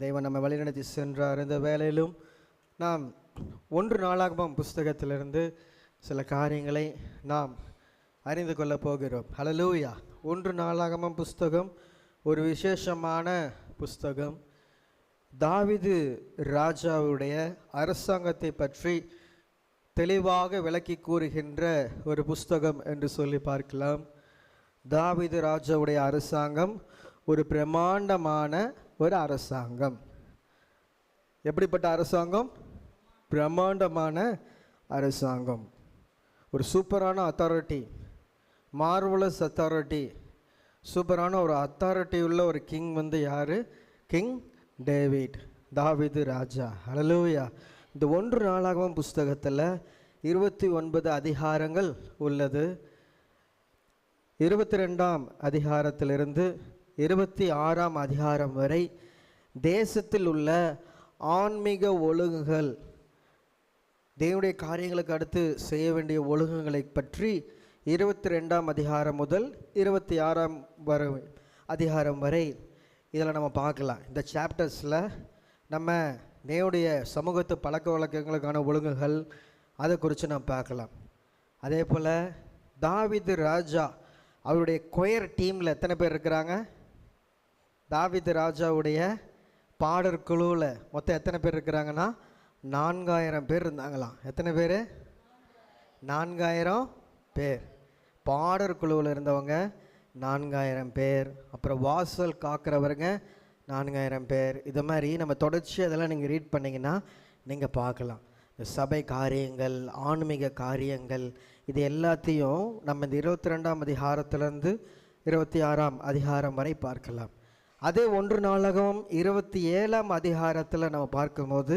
தேவன் நம்ம வழிநடத்தி சென்றார். இந்த வேளையிலும் நாம் 1 நாளாகமம் புஸ்தகத்திலிருந்து சில காரியங்களை நாம் அறிந்து கொள்ளப் போகிறோம். ஹல்லேலூயா. 1 நாளாகமம் புஸ்தகம் ஒரு விசேஷமான புஸ்தகம். தாவீது ராஜாவுடைய அரசாங்கத்தை பற்றி தெளிவாக விளக்கி கூறுகின்ற ஒரு புஸ்தகம் என்று சொல்லி பார்க்கலாம். தாவீது ராஜாவுடைய அரசாங்கம் ஒரு பிரம்மாண்டமான ஒரு அரசாங்கம். எப்படிப்பட்ட அரசாங்கம்? பிரம்மாண்டமான அரசாங்கம். ஒரு சூப்பரான அத்தாரிட்டி, மார்வலஸ் அத்தாரிட்டி, சூப்பரான ஒரு அத்தாரிட்டி உள்ள ஒரு கிங் யார்? கிங் டேவிட், தாவீது ராஜா. ஹல்லேலூயா. இந்த 1 நாளாகமம் புஸ்தகத்தில் 29 அதிகாரங்கள் உள்ளது. 22ஆம் அதிகாரத்திலிருந்து 26ஆம் அதிகாரம் வரை தேசத்தில் உள்ள ஆன்மீக ஒழுங்குகள், தேவனுடைய காரியங்களுக்கு அடுத்து செய்ய வேண்டிய ஒழுங்குகளை பற்றி 22ஆம் அதிகாரம் முதல் 26ஆம் அதிகாரம் வரை இதில் நம்ம பார்க்கலாம். இந்த சாப்டர்ஸில் நம்ம தேவனுடைய சமூகத்து பழக்க வழக்கங்களுக்கான ஒழுங்குகள் அதை குறித்து நம்ம பார்க்கலாம். அதே போல் தாவீது ராஜா அவருடைய கொயர் டீமில் எத்தனை பேர் இருக்கிறாங்க? தாவீது ராஜாவுடைய பாடற் குழுவில் மொத்தம் எத்தனை பேர் இருக்கிறாங்கன்னா 4000 பேர் இருந்தாங்களாம். எத்தனை பேர்? 4000 பேர். பாடற் குழுவில் இருந்தவங்க 4000 பேர். அப்புறம் வாசல் காக்கிறவருங்க 4000 பேர். இது மாதிரி நம்ம தொடர்ச்சி அதெல்லாம் நீங்கள் ரீட் பண்ணிங்கன்னா நீங்கள் பார்க்கலாம். இந்த சபை காரியங்கள், ஆன்மீக காரியங்கள், இது எல்லாத்தையும் நம்ம இந்த 22ஆம் அதிகாரத்திலேருந்து 26ஆம் அதிகாரம் வரை பார்க்கலாம். அதே 1 நாளாகமம் 27ஆம் அதிகாரத்தில் நம்ம பார்க்கும்போது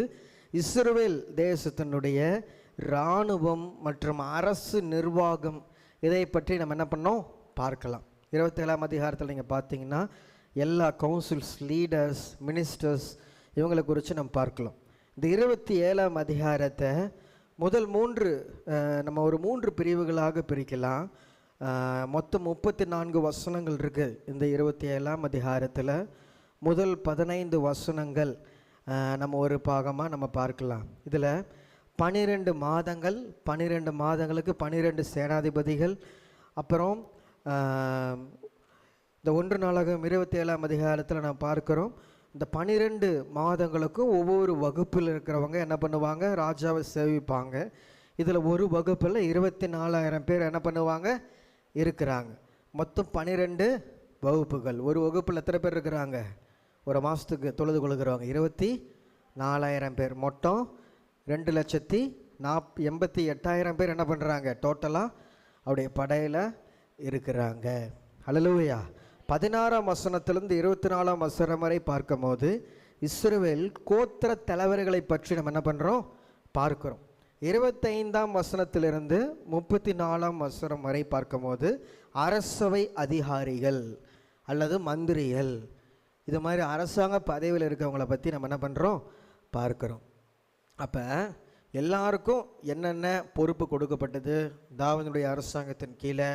இஸ்ரவேல் தேசத்தினுடைய இராணுவம் மற்றும் அரசு நிர்வாகம் இதை பற்றி நம்ம என்ன பண்ணோம் பார்க்கலாம். 27ஆம் அதிகாரத்தில் நீங்கள் பார்த்தீங்கன்னா எல்லா கவுன்சில்ஸ், லீடர்ஸ், மினிஸ்டர்ஸ் இவங்களை குறித்து நம்ம பார்க்கலாம். இந்த 27ஆம் அதிகாரத்தை முதல் 3 நம்ம ஒரு 3 பிரிவுகளாக பிரிக்கலாம். மொத்தம் 34 வசனங்கள் இருக்குது இந்த 27ஆம் அதிகாரத்தில். முதல் 15 வசனங்கள் நம்ம ஒரு பாகமாக நம்ம பார்க்கலாம். இதில் 12 மாதங்கள், 12 மாதங்களுக்கு 12 சேனாதிபதிகள், அப்புறம் இந்த 1 நாளாகமம் 27ஆம் அதிகாரத்தில் நாம் பார்க்குறோம். இந்த 12 மாதங்களுக்கும் ஒவ்வொரு வகுப்பில் இருக்கிறவங்க என்ன பண்ணுவாங்க? ராஜாவை சேவிப்பாங்க. இதில் ஒரு வகுப்பில் 24,000 பேர் என்ன பண்ணுவாங்க? இருக்கிறாங்க. மொத்தம் 12 வகுப்புகள். ஒரு வகுப்பில் எத்தனை பேர் இருக்கிறாங்க? ஒரு மாதத்துக்கு தொழுது கொள்கிறவங்க 24,000 பேர். மொத்தம் 2,88,000 பேர் என்ன பண்ணுறாங்க? டோட்டலாக அவருடைய படையில் இருக்கிறாங்க. ஹல்லேலூயா. 16ஆம் வசனத்திலிருந்து 24ஆம் வசனம் வரை பார்க்கும் போது இஸ்ரவேல் கோத்திர தலைவர்களை பற்றி நம்ம என்ன பண்ணுறோம் பார்க்குறோம். 25ஆம் வசனத்திலிருந்து 34ஆம் வசனம் வரை பார்க்கும் போது அரசவை அதிகாரிகள் அல்லது மந்திரிகள், இது மாதிரி அரசாங்க பதவியில் இருக்கவங்கள பற்றி நம்ம என்ன பண்ணுறோம் பார்க்குறோம். அப்போ எல்லாருக்கும் என்னென்ன பொறுப்பு கொடுக்கப்பட்டது தாவீதுடைய அரசாங்கத்தின் கீழே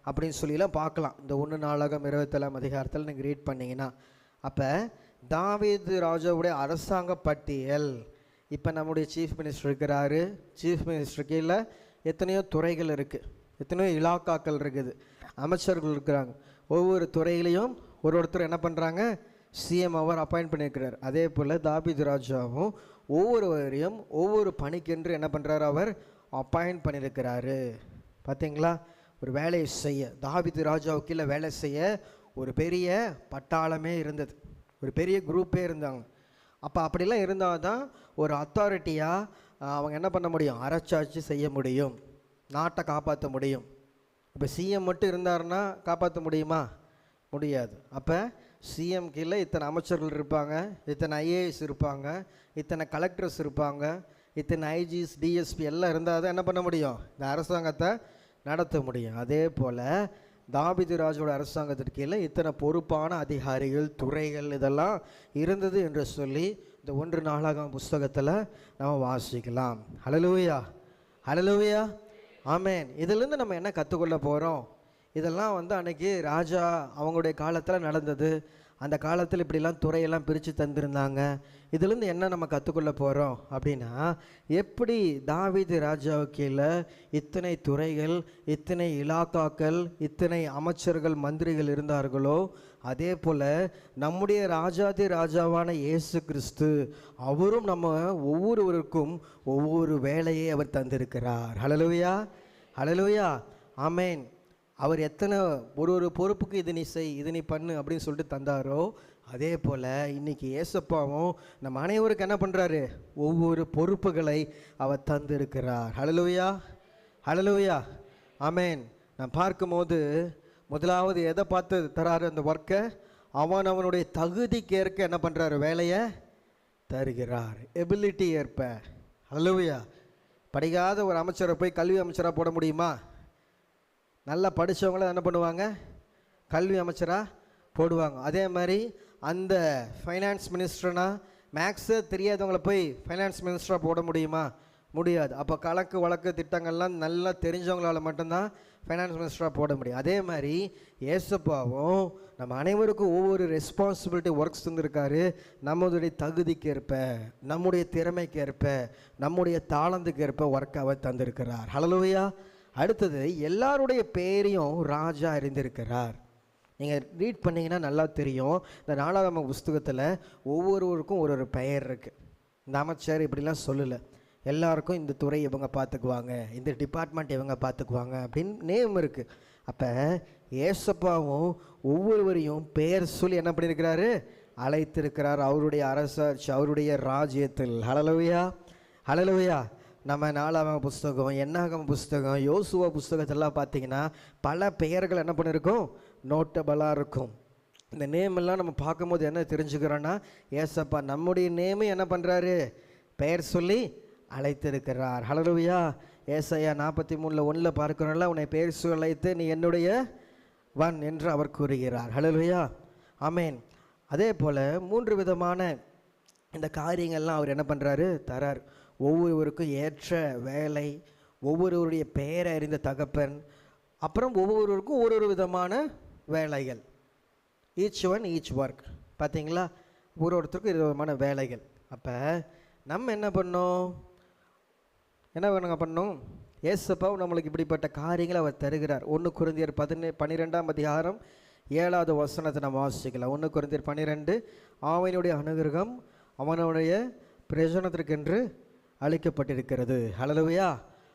அப்படின்னு சொல்லிலாம் பார்க்கலாம். இந்த 1 நாளாகமம் 27ஆம் அதிகாரத்தில் நீங்கள் ரீட் பண்ணிங்கன்னா அப்போ தாவீது ராஜாவுடைய அரசாங்க பட்டியல். இப்போ நம்முடைய சீஃப் மினிஸ்டர் இருக்கிறாரு. சீஃப் மினிஸ்டர் கீழே எத்தனையோ துறைகள் இருக்குது, எத்தனையோ இலாக்காக்கள் இருக்குது, அமைச்சர்கள் இருக்கிறாங்க. ஒவ்வொரு துறையிலையும் ஒருத்தர் என்ன பண்ணுறாங்க? சிஎம் அவர் அப்பாயிண்ட் பண்ணியிருக்கிறார். அதே போல் தாவீது ராஜாவும் ஒவ்வொருவரையும் ஒவ்வொரு பணிக்கென்று என்ன பண்ணுறாரு? அவர் அப்பாயிண்ட் பண்ணியிருக்கிறாரு. பார்த்தீங்களா? ஒரு வேலையை செய்ய, தாவீது ராஜாவுக்கு கீழே வேலை செய்ய ஒரு பெரிய பட்டாளமே இருந்தது, ஒரு பெரிய குரூப்பே இருந்தாங்க. அப்போ அப்படிலாம் இருந்தால் தான் ஒரு அத்தாரிட்டியாக அவங்க என்ன பண்ண முடியும்? அரசாட்சி செய்ய முடியும், நாட்டை காப்பாற்ற முடியும். இப்போ சிஎம் மட்டும் இருந்தாருன்னா காப்பாற்ற முடியுமா? முடியாது. அப்போ சிஎம் கீழே இத்தனை அமைச்சர்கள் இருப்பாங்க, இத்தனை ஐஏஎஸ் இருப்பாங்க, இத்தனை கலெக்டர்ஸ் இருப்பாங்க, இத்தனை ஐஜிஸ், டிஎஸ்பி எல்லாம் இருந்தால் தான் என்ன பண்ண முடியும்? இந்த அரசாங்கத்தை நடத்த முடியும். அதே போல் தாவீது ராஜாவோட அரசாங்கத்திற்கு கீழே இத்தனை பொறுப்பான அதிகாரிகள், துறைகள் இதெல்லாம் இருந்தது என்று சொல்லி இந்த 1 நாளாகமம் புஸ்தகத்தில் நம்ம வாசிக்கலாம். ஹல்லேலூயா, ஹல்லேலூயா, ஆமென். இதிலேருந்து நம்ம என்ன கற்றுக்கொள்ள போகிறோம்? இதெல்லாம் அன்றைக்கி ராஜா அவங்களுடைய காலத்தில் நடந்தது. அந்த காலத்தில் இப்படிலாம் துறையெல்லாம் பிரித்து தந்திருந்தாங்க. இதுலேருந்து என்ன நம்ம கற்றுக்கொள்ள போகிறோம் அப்படின்னா, எப்படி தாவீது ராஜாவுக்கு கீழே இத்தனை துறைகள், இத்தனை இலாக்காக்கள், இத்தனை அமைச்சர்கள், மந்திரிகள் இருந்தார்களோ, அதே போல் நம்முடைய ராஜாதி ராஜாவான இயேசு கிறிஸ்து அவரும் நம்ம ஒவ்வொருவருக்கும் ஒவ்வொரு வேலையை அவர் தந்திருக்கிறார். ஹல்லேலூயா, ஹல்லேலூயா, ஆமேன். அவர் எத்தனை ஒரு பொறுப்புக்கு இது நீ செய், இது நீ பண்ணு அப்படின்னு சொல்லிட்டு தந்தாரோ, அதே போல் இன்றைக்கி ஏசப்பாவும் நம்ம அனைவருக்கு என்ன பண்ணுறாரு, ஒவ்வொரு பொறுப்புகளை அவர் தந்திருக்கிறார். ஹல்லேலூயா, ஹல்லேலூயா, ஆமேன். நான் பார்க்கும்போது முதலாவது எதை பார்த்து தராரு அந்த ஒர்க்கை, அவனுடைய தகுதிக்கு ஏற்க என்ன பண்ணுறாரு, வேலையை தருகிறார். எபிலிட்டி ஏற்ப. ஹல்லேலூயா. படிக்காத ஒரு அமைச்சரை போய் கல்வி அமைச்சராக போட முடியுமா? நல்லா படித்தவங்கள என்ன பண்ணுவாங்க, கல்வி அமைச்சராக போடுவாங்க. அதே மாதிரி அந்த ஃபைனான்ஸ் மினிஸ்டர்னா மேக்ஸு தெரியாதவங்களை போய் ஃபைனான்ஸ் மினிஸ்டராக போட முடியுமா? முடியாது. அப்போ கணக்கு வழக்கு திட்டங்கள்லாம் நல்லா தெரிஞ்சவங்களால் மட்டும்தான் ஃபைனான்ஸ் மினிஸ்டராக போட முடியும். அதே மாதிரி ஏசப்பாவும் நம்ம அனைவருக்கும் ஒவ்வொரு ரெஸ்பான்சிபிலிட்டி ஒர்க்ஸ் தந்திருக்காரு. நம்மளுடைய தகுதிக்கு ஏற்ப, நம்முடைய திறமைக்கு ஏற்ப, நம்முடைய தாளந்துக்கு ஏற்ப ஒர்க் அவர் தந்திருக்கிறார். ஹல்லேலூயா. அடுத்தது, எல்லாருடைய பேரையும் ராஜா அறிந்திருக்கிறார். நீங்கள் ரீட் பண்ணிங்கன்னா நல்லா தெரியும். இந்த 4ஆம் புஸ்தகத்தில் ஒவ்வொருவருக்கும் ஒரு பெயர் இருக்குது. இந்த அமைச்சர் இப்படிலாம் சொல்லலை, எல்லாருக்கும் இந்த துறை இவங்க பார்த்துக்குவாங்க, இந்த டிபார்ட்மெண்ட் இவங்க பார்த்துக்குவாங்க அப்படின்னு நேம் இருக்குது. அப்போ ஏசப்பாவும் ஒவ்வொருவரையும் பெயர் சொல்லி என்ன பண்ணியிருக்கிறாரு, அழைத்திருக்கிறார் அவருடைய அரசாட்சி, அவருடைய ராஜ்யத்தில். ஹல்லேலூயா, ஹல்லேலூயா. நம்ம 4ஆம் புஸ்தகம், என்னாகம புஸ்தகம், யோசுவா புஸ்தகத்தெல்லாம் பார்த்தீங்கன்னா பல பெயர்கள் என்ன பண்ணியிருக்கோம், நோட்டபலாக இருக்கும். இந்த நேமெல்லாம் நம்ம பார்க்கும்போது என்ன தெரிஞ்சுக்கிறோன்னா, ஏசப்பா நம்முடைய நேமை என்ன பண்ணுறாரு, பெயர் சொல்லி அழைத்திருக்கிறார். ஹல்லேலூயா. ஏசாயா 43:1 பார்க்கிறோம்ல, உன்னை பெயர் சொல்லி அழைத்து நீ என்னுடைய வன் என்று அவர் கூறுகிறார். ஹல்லேலூயா, ஆமேன். அதே போல் 3 விதமான இந்த காரியங்கள்லாம் அவர் என்ன பண்ணுறாரு, தரார். ஒவ்வொருவருக்கும் ஏற்ற வேலை, ஒவ்வொருவருடைய பெயரை அறிந்த தகப்பன், அப்புறம் ஒவ்வொருவருக்கும் ஒரு விதமான வேலைகள். Each one each work. பார்த்தீங்களா, ஒருத்தருக்கும் 20 விதமான வேலைகள். அப்போ நம்ம என்ன பண்ணோம், என்ன பண்ணணும், ஏசப்பா நம்மளுக்கு இப்படிப்பட்ட காரியங்களை அவர் தருகிறார். 1 கொரிந்தியர் 12ஆம் அதிகாரம் 7வது வசனத்தை நம்ம வாசிக்கலாம். 1 கொரிந்தியர் 12, அவனுடைய அனுகிரகம் அவனுடைய பிரயோஜனத்திற்கென்று அளிக்கப்பட்டிருக்கிறது. ஹல்லேலூயா.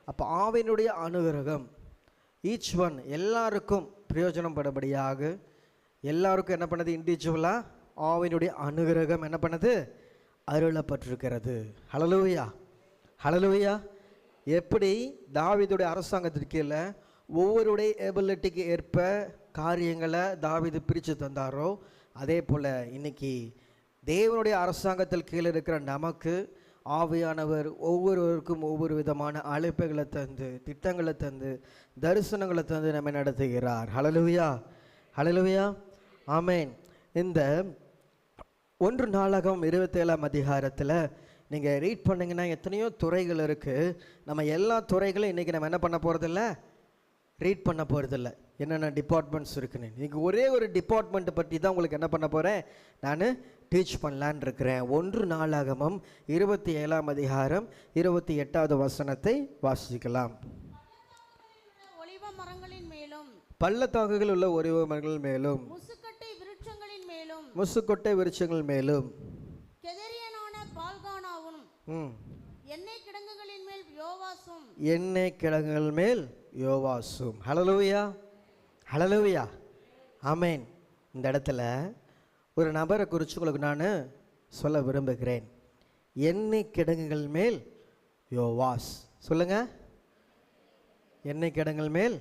அப்போ ஆவியினுடைய அனுகிரகம் ஈச் ஒன் எல்லாருக்கும் பிரயோஜனப்படபடியாக, எல்லாருக்கும் என்ன பண்ணது, இண்டிவிஜுவலாக ஆவியினுடைய அனுகிரகம் என்ன பண்ணது, அருளப்பட்டிருக்கிறது. ஹல்லேலூயா, ஹல்லேலூயா. எப்படி தாவீதுடைய அரசாங்கத்திற்கு கீழே ஒவ்வொருடைய எபிலிட்டிக்கு ஏற்ப காரியங்களை தாவீது பிரித்து தந்தாரோ, அதே போல் இன்னைக்கு தேவனுடைய அரசாங்கத்தில் கீழே இருக்கிற நமக்கு ஆவியானவர் ஒவ்வொருவருக்கும் ஒவ்வொரு விதமான அழைப்புகளை தந்து, திட்டங்களை தந்து, தரிசனங்களை தந்து நம்ம நடத்துகிறார். ஹல்லேலூயா, ஹல்லேலூயா, ஆமேன். இந்த 1 நாளாகமம் 27ஆம் அதிகாரத்தில் நீங்கள் ரீட் பண்ணிங்கன்னா எத்தனையோ துறைகள் இருக்குது. நம்ம எல்லா துறைகளும் இன்றைக்கி நம்ம என்ன பண்ண போகிறதில்ல, ரீட் பண்ண போகிறதில்ல. என்னென்ன டிபார்ட்மெண்ட்ஸ் இருக்குன்னு இன்றைக்கி ஒரே ஒரு டிபார்ட்மெண்ட்டை பற்றி தான் உங்களுக்கு என்ன பண்ண போகிறேன், நான் டீச் பண்ணலான் இருக்கிறேன். 1 நாளாகமம் 27ஆம் அதிகாரம் 28வது வசனத்தை வாசிக்கலாம். பள்ளத்தாக்குகள் உள்ள ஒலிவ மரங்கள் மேலும், முசுக்கொட்டை விருட்சங்கள் மேலும், எண்ணெய் கிடங்குகள் மேல் யோவாசும். ஹல்லேலூயா, ஹல்லேலூயா, ஆமேன். இந்த இடத்துல ஒரு நபரை குறித்து உங்களுக்கு நான் சொல்ல விரும்புகிறேன். எண்ணெய் கிடங்குகள் மேல் யோவாஸ். சொல்லுங்க, எண்ணெய் கிடங்குகள் மேல்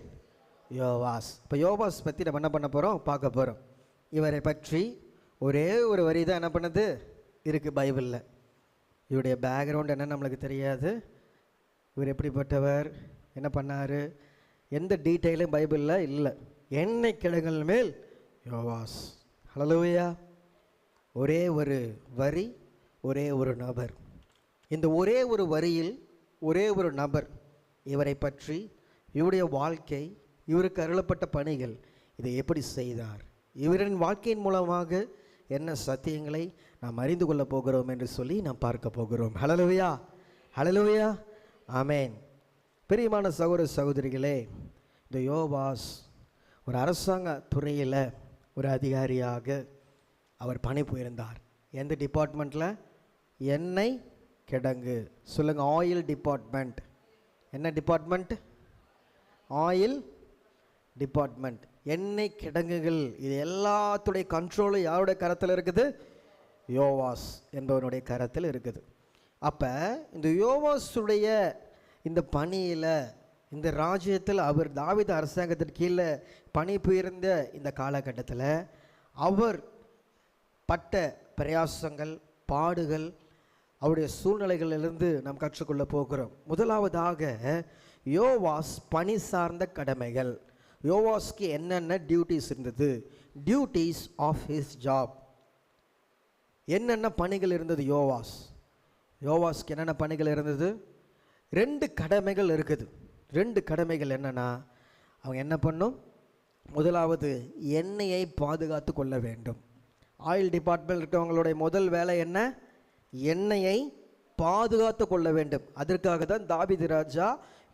யோவாஸ். இப்போ யோவாஸ் பற்றி நம்ம என்ன பண்ண போகிறோம், பார்க்க போகிறோம். இவரை பற்றி ஒரே ஒரு வரி தான் என்ன பண்ணுது இருக்குது பைபிளில். இவருடைய பேக்ரவுண்ட் என்ன நம்மளுக்கு தெரியாது. இவர் எப்படிப்பட்டவர், என்ன பண்ணார், எந்த டீட்டெயிலும் பைபிளில் இல்லை. எண்ணெய் கிடங்குகள் மேல் யோவாஸ். ஹல்லேலூயா. ஒரே ஒரு வரி, ஒரே ஒரு நபர். இந்த ஒரே ஒரு வரியில் ஒரே ஒரு நபர் இவரை பற்றி, இவருடைய வாழ்க்கை, இவருக்கு அருளப்பட்ட பணிகள், இதை எப்படி செய்தார், இவரின் வாழ்க்கையின் மூலமாக என்ன சத்தியங்களை நாம் அறிந்து கொள்ள போகிறோம் என்று சொல்லி நாம் பார்க்க போகிறோம். ஹல்லேலூயா, ஹல்லேலூயா, ஆமென். பிரியமான சகோதர சகோதரிகளே, இந்த யோவாஸ் ஒரு அரசாங்க துறையில் ஒரு அதிகாரியாக அவர் பணிபுரிந்தார். எந்த டிபார்ட்மெண்ட்டில்? எண்ணெய் கிடங்கு. சொல்லுங்கள், ஆயில் டிபார்ட்மெண்ட். என்ன டிபார்ட்மெண்ட்? Oil department. எண்ணெய் கிடங்குகள். இது எல்லாத்துடைய கண்ட்ரோலும் யாருடைய கரத்தில் இருக்குது? யோவாஸ் என்பவனுடைய கரத்தில் இருக்குது. அப்போ இந்த யோவாஸுடைய இந்த பணியில், இந்த ராஜ்யத்தில் அவர் தாவீது அரசாங்கத்திற்கு கீழே பணிபுரிந்த இந்த காலகட்டத்தில் அவர் பட்ட பிரயாசங்கள், பாடுகள், அவருடைய சூழ்நிலைகளிலிருந்து நாம் கற்றுக்கொள்ள போகிறோம். முதலாவதாக யோவாஸ் பணி சார்ந்த கடமைகள். யோவாஸ்க்கு என்னென்ன டியூட்டிஸ் இருந்தது? Duties of his job. என்னென்ன பணிகள் இருந்தது யோவாஸ்க்கு என்னென்ன பணிகள் இருந்தது? 2 கடமைகள் இருக்குது. 2 கடமைகள் என்னென்னா, அவங்க என்ன பண்ணும்? முதலாவது, எண்ணெயை பாதுகாத்து கொள்ள வேண்டும். ஆயில் டிபார்ட்மெண்ட் இருக்கவங்களுடைய முதல் வேலை என்ன? எண்ணெயை பாதுகாத்து கொள்ள வேண்டும். அதற்காக தான் தாவீது ராஜா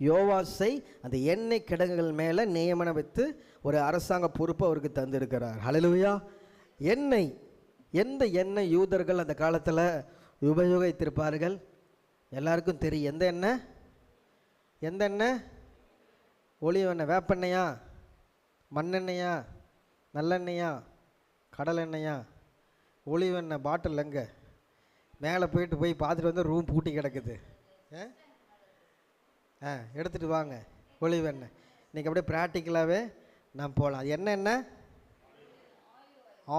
யோவாஸை அந்த எண்ணெய் கிடங்குகள் மேலே நியமனம் வைத்து ஒரு அரசாங்க பொறுப்பு அவருக்கு தந்திருக்கிறார். ஹல்லேலூயா. எண்ணெய், எந்த எண்ணெய் யூதர்கள் அந்த காலத்தில் உபயோகித்திருப்பார்கள்? எல்லாருக்கும் தெரியும். எந்த எண்ணெய்? எந்த எண்ணெய்? ஒலிவ் எண்ணெய். வேப்பெண்ணெயா? மண்ணெண்ணெயா? நல்லெண்ணெயா? கடல் எண்ணெயா? ஒலிவ் எண்ணெய் பாட்டில் எங்கே? மேலே போய் பார்த்துட்டு வந்து ரூம் பூட்டி கிடக்குது. எடுத்துகிட்டு வாங்க ஒலிவ் எண்ணெய். இன்றைக்கி அப்படியே ப்ராக்டிக்கலாகவே நான் போகலாம். அது என்ன எண்ணெய்?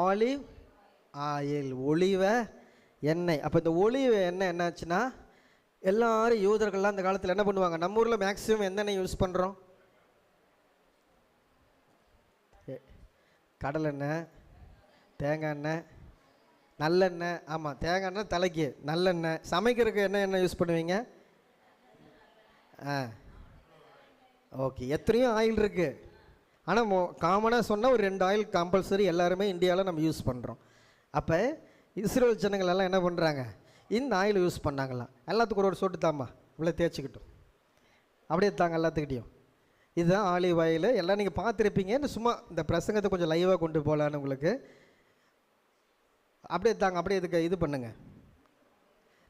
ஆலிவ் ஆயில், ஒலிவ எண்ணெய். அப்போ இந்த ஒலிவ எண்ணெய் என்னாச்சுன்னா, எல்லாரும் யூதர்கள்லாம் அந்த காலத்தில் என்ன பண்ணுவாங்க? நம்ம ஊரில் மேக்ஸிமம் எந்த எண்ணெய் யூஸ் பண்ணுறோம்? கடலெண்ணெய், தேங்காய் எண்ணெய், நல்லெண்ணெய். ஆமாம், தேங்காய் எண்ணெய் தலைக்கு, நல்லெண்ணெய். சமைக்கிறதுக்கு என்ன எண்ணெய் யூஸ் பண்ணுவீங்க? ஓகே, எத்தனையோ ஆயில் இருக்குது. ஆனால் காமனாக சொன்னால் ஒரு 2 ஆயில் கம்பல்சரி எல்லாருமே இந்தியாவில் நம்ம யூஸ் பண்ணுறோம். அப்போ இஸ்ரேல் ஜனங்கள் எல்லாம் என்ன பண்ணுறாங்க? இந்த ஆயில் யூஸ் பண்ணாங்களாம். எல்லாத்துக்கும் ஒரு சொட்டு தாம்மா, இவ்வளோ தேய்ச்சிக்கிட்டோம், அப்படியே தாங்க எல்லாத்துக்கிட்டையும். இதுதான் ஆலிவ் ஆயில். எல்லாம் நீங்கள் பார்த்துருப்பீங்க. சும்மா இந்த பிரசங்கத்தை கொஞ்சம் லைவாக கொண்டு போகலான்னு உங்களுக்கு. அப்படியே தாங்க, அப்படியே இதுக்கு இது பண்ணுங்கள்,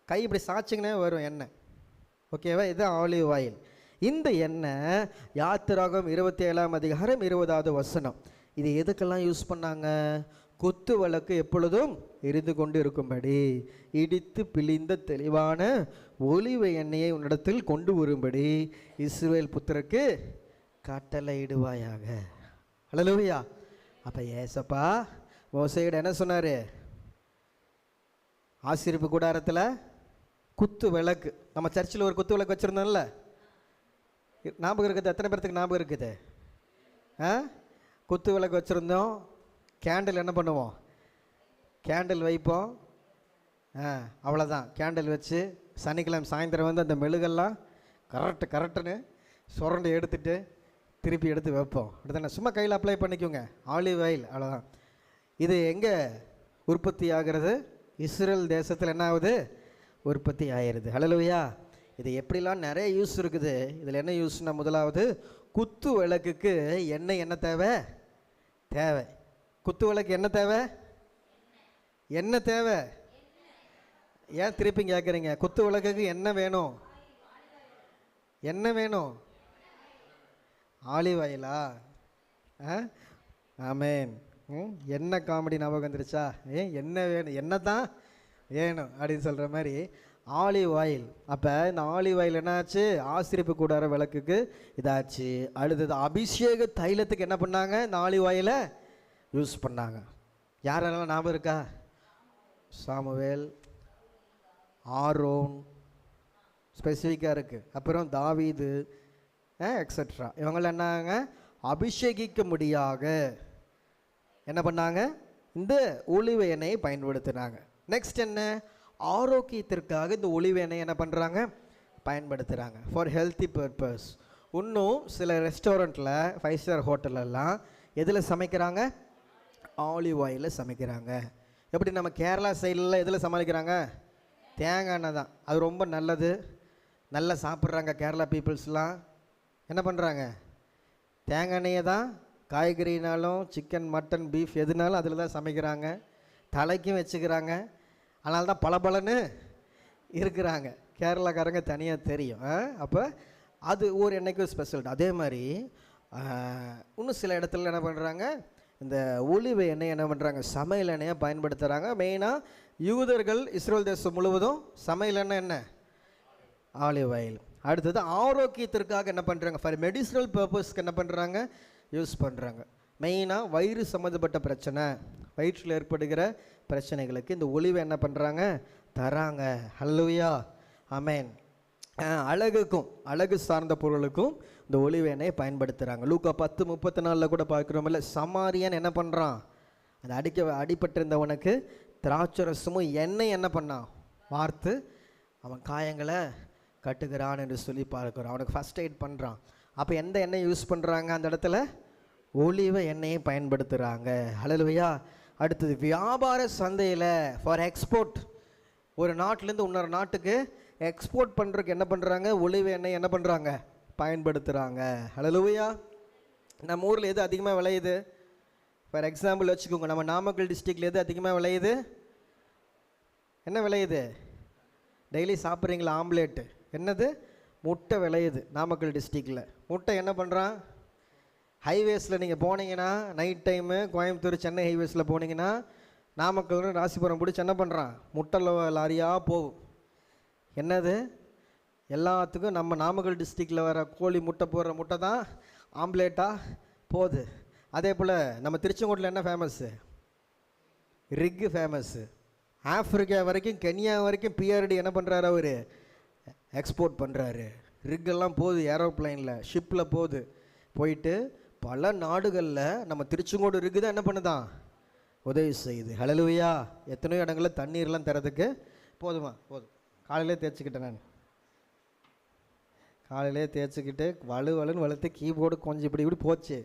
கை இப்படி சாய்ச்சிங்கன்னே வரும் எண்ணெய். ஓகேவா? இதுதான் ஆலிவ் ஆயில். இந்த எண்ணெய் யாத்திராகமம் 27ஆம் அதிகாரம் 20வது வசனம். இது எதுக்கெல்லாம் யூஸ் பண்ணாங்க? குத்து விளக்கு எப்பொழுதும் எரிந்து கொண்டு இருக்கும்படி, இடித்து பிழிந்த தெளிவான ஒலிவ எண்ணெயை உன்னிடத்தில் கொண்டு வரும்படி இஸ்ரவேல் புத்திரருக்கு கட்டளையிடுவாயாக. ஹல்லேலூயா. அப்போ ஏசப்பா மோசேயிடம் என்ன சொன்னார்? ஆசரிப்பு கூடாரத்தில் குத்து விளக்கு, நம்ம சர்ச்சில் ஒரு குத்து விளக்கு வச்சுருந்தோம்ல, ஞாபகம் இருக்குது? எத்தனை பேர்த்துக்கு ஞாபகம் இருக்குது? குத்து விளக்கு வச்சுருந்தோம். கேண்டில் என்ன பண்ணுவோம்? கேண்டில் வைப்போம். அவ்வளோதான். கேண்டில் வச்சு சனிக்கிழமை சாயந்தரம் வந்து அந்த மெழுகெல்லாம் கரெக்டுன்னு சுரண்டு எடுத்துட்டு திருப்பி எடுத்து வைப்போம். அப்படித்தானே? சும்மா கையில் அப்ளை பண்ணிக்கோங்க, ஆலிவ் ஆயில். அவ்வளோதான். இது எங்கே உற்பத்தி ஆகிறது? இஸ்ரேல் தேசத்தில் என்ன ஆகுது? உற்பத்தி ஆகிடுது. ஹல்லேலூயா. இது எப்படிலாம் நிறைய யூஸ் இருக்குது. இதில் என்ன யூஸ்னா, முதலாவது குத்து விளக்குக்கு எண்ணெய் என்ன தேவை? குத்து விளக்கு என்ன தேவை? என்ன தேவை? ஏன் திருப்பி கேட்குறீங்க? குத்து விளக்குக்கு என்ன வேணும்? என்ன வேணும்? ஆலிவ் ஆயிலா? ஆமேன். என்ன காமெடி ஞாபகம் வந்துருச்சா? என்ன வேணும்? என்ன தான் வேணும் அப்படின்னு சொல்கிற மாதிரி ஆலிவ் ஆயில். அப்போ இந்த ஆலிவ் ஆயில் என்னாச்சு? ஆசிரிப்பு கூடார விளக்குக்கு இதாச்சு. அடுத்தது அபிஷேக தைலத்துக்கு என்ன பண்ணாங்க? இந்த ஆலிவ் ஆயிலை யூஸ் பண்ணாங்க. யாரெல்லாம் ஞாபகம் இருக்கா? சாமுவேல், ஆரோன், ஸ்பெசிஃபிக்காக இருக்குது. அப்புறம் தாவீது, எக்ஸட்ரா. இவங்களாம் என்னாங்க? அபிஷேகிக்க முடியாக என்ன பண்ணாங்க? இந்த ஒலிவ எண்ணெயை பயன்படுத்தினாங்க. நெக்ஸ்ட் என்ன? ஆரோக்கியத்திற்காக இந்த ஒலிவ எண்ணெய் என்ன பண்ணுறாங்க? பயன்படுத்துகிறாங்க. For healthy purpose. இன்னும் சில ரெஸ்டாரண்ட்டில், 5 ஸ்டார் ஹோட்டலெல்லாம் எதில் சமைக்கிறாங்க? ஆலிவ் ஆயிலில் சமைக்கிறாங்க. எப்படி நம்ம கேரளா சைடில் எதில் சமாளிக்கிறாங்க? தேங்காய் எண்ணெய் தான். அது ரொம்ப நல்லது, நல்லா சாப்பிட்றாங்க கேரளா பீப்புள்ஸ்லாம். என்ன பண்ணுறாங்க? தேங்காய் எண்ணெயை தான் காய்கறினாலும் சிக்கன் மட்டன் பீஃப் எதுனாலும் அதில் தான் சமைக்கிறாங்க, தலைக்கும் வச்சுக்கிறாங்க. அதனால தான் பளபளன்னு இருக்கிறாங்க. கேரளாக்காரங்க தனியாக தெரியும். அப்போ அது ஒரு எண்ணெய்க்கும் ஸ்பெஷல். அதே மாதிரி இன்னும் சில இடத்துல என்ன பண்ணுறாங்க, இந்த ஒலிவ எண்ணெய் என்ன பண்ணுறாங்க, சமையல் எண்ணெயை பயன்படுத்துகிறாங்க. மெயினாக யூதர்கள் இஸ்ரேல் தேசம் முழுவதும் சமையல் எண்ணெய் என்ன? Olive oil. அடுத்தது ஆரோக்கியத்திற்காக என்ன பண்ணுறாங்க, ஃபார் மெடிசினல் பர்பஸ்க்கு என்ன பண்ணுறாங்க, யூஸ் பண்ணுறாங்க. மெயினாக வயிறு சம்மந்தப்பட்ட பிரச்சனை, வயிற்றில் ஏற்படுகிற பிரச்சனைகளுக்கு இந்த ஒலிவை என்ன பண்ணுறாங்க, தராங்க. ஹல்லேலூயா, ஆமென். அழகுக்கும் அழகு சார்ந்த பொருளுக்கும் இந்த ஒலிவ எண்ணெயை பயன்படுத்துகிறாங்க. லூக்கா 10:34 கூட பார்க்குறோமில்ல, சமாரியன் என்ன பண்ணுறான், அந்த அடிபட்டிருந்தவனுக்கு திராட்சரசமும் எண்ணெய் என்ன பண்ணான், வார்த்து அவன் காயங்களை கட்டுகிறான் என்று சொல்லி பார்க்குறோம். அவனுக்கு ஃபஸ்ட் எய்ட் பண்ணுறான். அப்போ எந்த எண்ணெய் யூஸ் பண்ணுறாங்க அந்த இடத்துல? ஒலிவ எண்ணெயை பயன்படுத்துகிறாங்க. ஹல்லேலூயா. அடுத்தது வியாபார சந்தையில் ஃபார் எக்ஸ்போர்ட், ஒரு நாட்டிலேருந்து இன்னொரு நாட்டுக்கு எக்ஸ்போர்ட் பண்ணுறதுக்கு என்ன பண்ணுறாங்க, ஒலிவ எண்ணெய் என்ன பண்ணுறாங்க, பயன்படுத்துகிறாங்க. ஹல்லேலூயா. நம்ம ஊரில் எது அதிகமாக விளையுது? ஃபார் எக்ஸாம்பிள் வச்சுக்கோங்க, நம்ம நாமக்கல் டிஸ்ட்ரிக்டில் எது அதிகமாக விளையுது? என்ன விளையுது? டெய்லி சாப்பிட்றீங்களா ஆம்லேட்டு? என்னது? முட்டை விளையுது நாமக்கல் டிஸ்ட்ரிக்டில். முட்டை என்ன பண்ணுறான், ஹைவேஸில் நீங்கள் போனீங்கன்னா நைட் டைமு கோயம்புத்தூர் சென்னை ஹைவேஸில் போனீங்கன்னா நாமக்கல் ராசிபுரம் பிடிச்சி என்ன பண்ணுறான், முட்டை லாரியாக போகும். என்னது? எல்லாத்துக்கும் நம்ம நாமக்கல் டிஸ்ட்ரிக்டில் வர கோழி முட்டை போடுற முட்டை தான் ஆம்லேட்டாக போகுது. அதே போல் நம்ம திருச்செங்கோட்டில் என்ன ஃபேமஸ்ஸு? ரிக்கு ஃபேமஸ்ஸு. ஆஃப்ரிக்கா வரைக்கும், கென்யா வரைக்கும் பிஆர்டி என்ன பண்ணுறாரு, அவர் எக்ஸ்போர்ட் பண்ணுறாரு. ரிக்கெல்லாம் போகுது, ஏரோப்ளைனில் ஷிப்பில் போகுது. போயிட்டு பல நாடுகளில் நம்ம திருச்செங்கோடு ரிக்கு தான் என்ன பண்ணுதான், உதவி செய்யுது. ஹல்லேலூயா. எத்தனையோ இடங்களில் தண்ணீர்லாம் தரதுக்கு போதுமா? போதும். காலையிலே தேய்ச்சிக்கிட்டேன் நான், காலையிலே தேய்ச்சிக்கிட்டு வலுன்னு வளர்த்து கீபோர்டு கொஞ்சம் இப்படி போச்சு,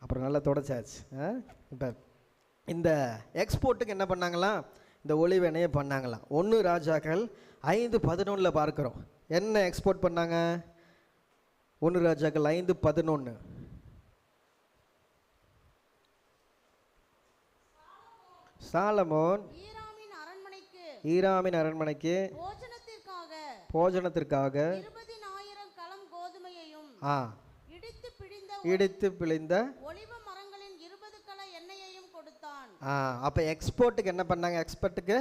அப்புறம் நல்லா தொடச்சாச்சு. இப்போ இந்த எக்ஸ்போர்ட்டுக்கு என்ன பண்ணாங்களாம், இந்த ஒலிவ எண்ணெயை பண்ணாங்களாம். 1 ராஜாக்கள் 5:11 பார்க்குறோம். என்ன எக்ஸ்போர்ட் பண்ணாங்க? 1 ராஜாக்கள் 5:11. சாலமோன் ஈராமின் அரண்மனைக்கு போஜனத்திற்காக 20,000 கலம் கோதுமையையும் இடித்து பிழிந்த ஒலிவ மரங்களின் 20 கல எண்ணெயையும் கொடுத்தான். அப்போ எக்ஸ்போர்ட்டுக்கு என்ன பண்ணாங்க, எக்ஸ்போர்ட்டுக்கு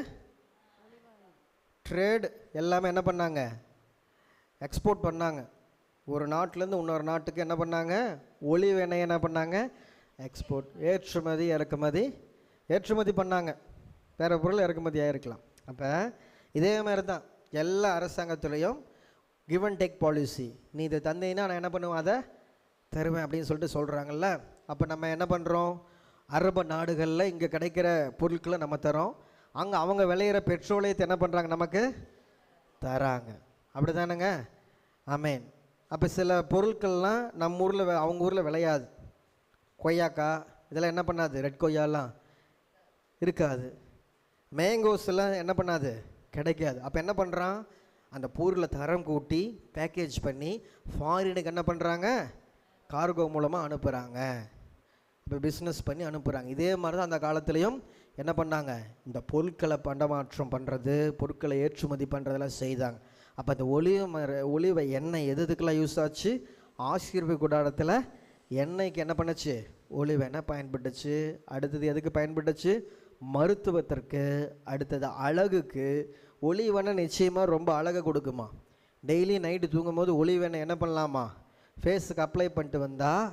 ட்ரேட் எல்லாமே என்ன பண்ணாங்க, எக்ஸ்போர்ட் பண்ணாங்க. ஒரு நாட்டிலேருந்து இன்னொரு நாட்டுக்கு என்ன பண்ணாங்க, ஒலிவ எண்ணெய் என்ன பண்ணாங்க, எக்ஸ்போர்ட், ஏற்றுமதி பண்ணாங்க. வேறு பொருள் இறக்குமதி ஆகிருக்கலாம். அப்போ இதே மாதிரி தான் எல்லா அரசாங்கத்துலேயும் கிவ் அண்ட் டேக் பாலிசி. நீ இதை தந்தீங்கன்னா நான் என்ன பண்ணுவேன், அதை தருவேன் அப்படின்னு சொல்லிட்டு சொல்கிறாங்கல்ல. அப்போ நம்ம என்ன பண்ணுறோம், அரபு நாடுகளில் இங்கே கிடைக்கிற பொருட்களை நம்ம தரோம், அங்கே அவங்க விளையிற பெட்ரோலியத்தை என்ன பண்ணுறாங்க, நமக்கு தராங்க. அப்படி தானேங்க? ஆமேன். அப்போ சில பொருட்கள்லாம் நம்ம ஊரில் அவங்க ஊரில் விளையாது. கொய்யாக்காய் இதெல்லாம் என்ன பண்ணாது, ரெட் கொய்யாலாம் இருக்காது, மேங்கோஸ் எல்லாம் என்ன பண்ணாது, கிடைக்காது. அப்போ என்ன பண்ணுறான், அந்த பொருளை தரம் கூட்டி பேக்கேஜ் பண்ணி ஃபாரினுக்கு என்ன பண்ணுறாங்க, கார்கோ மூலமாக அனுப்புகிறாங்க. இப்போ பிஸ்னஸ் பண்ணி அனுப்புகிறாங்க. இதே மாதிரி தான் அந்த காலத்துலேயும் என்ன பண்ணாங்க, இந்த பொருட்களை பண்டமாற்றம் பண்ணுறது, பொருட்களை ஏற்றுமதி பண்ணுறதெல்லாம் செய்தாங்க. அப்போ அந்த ஒலிவ எண்ணெய் எதுக்கெல்லாம் யூஸ் ஆச்சு, ஆசீர்வாத கூடாரத்தில் எண்ணெய்க்கு என்ன பண்ணுச்சு, ஒலிவ எண்ணெய் பயன்பட்டுச்சு. அடுத்தது எதுக்கு பயன்பட்டுச்சு, மருத்துவத்திற்கு. அடுத்தது அழகுக்கு. ஒலிவ எண்ணெய் நிச்சயமாக ரொம்ப அழகை கொடுக்குமா. டெய்லி நைட்டு தூங்கும் போது ஒலிவ எண்ணெய் என்ன பண்ணலாமா, ஃபேஸுக்கு அப்ளை பண்ணிட்டு வந்தால்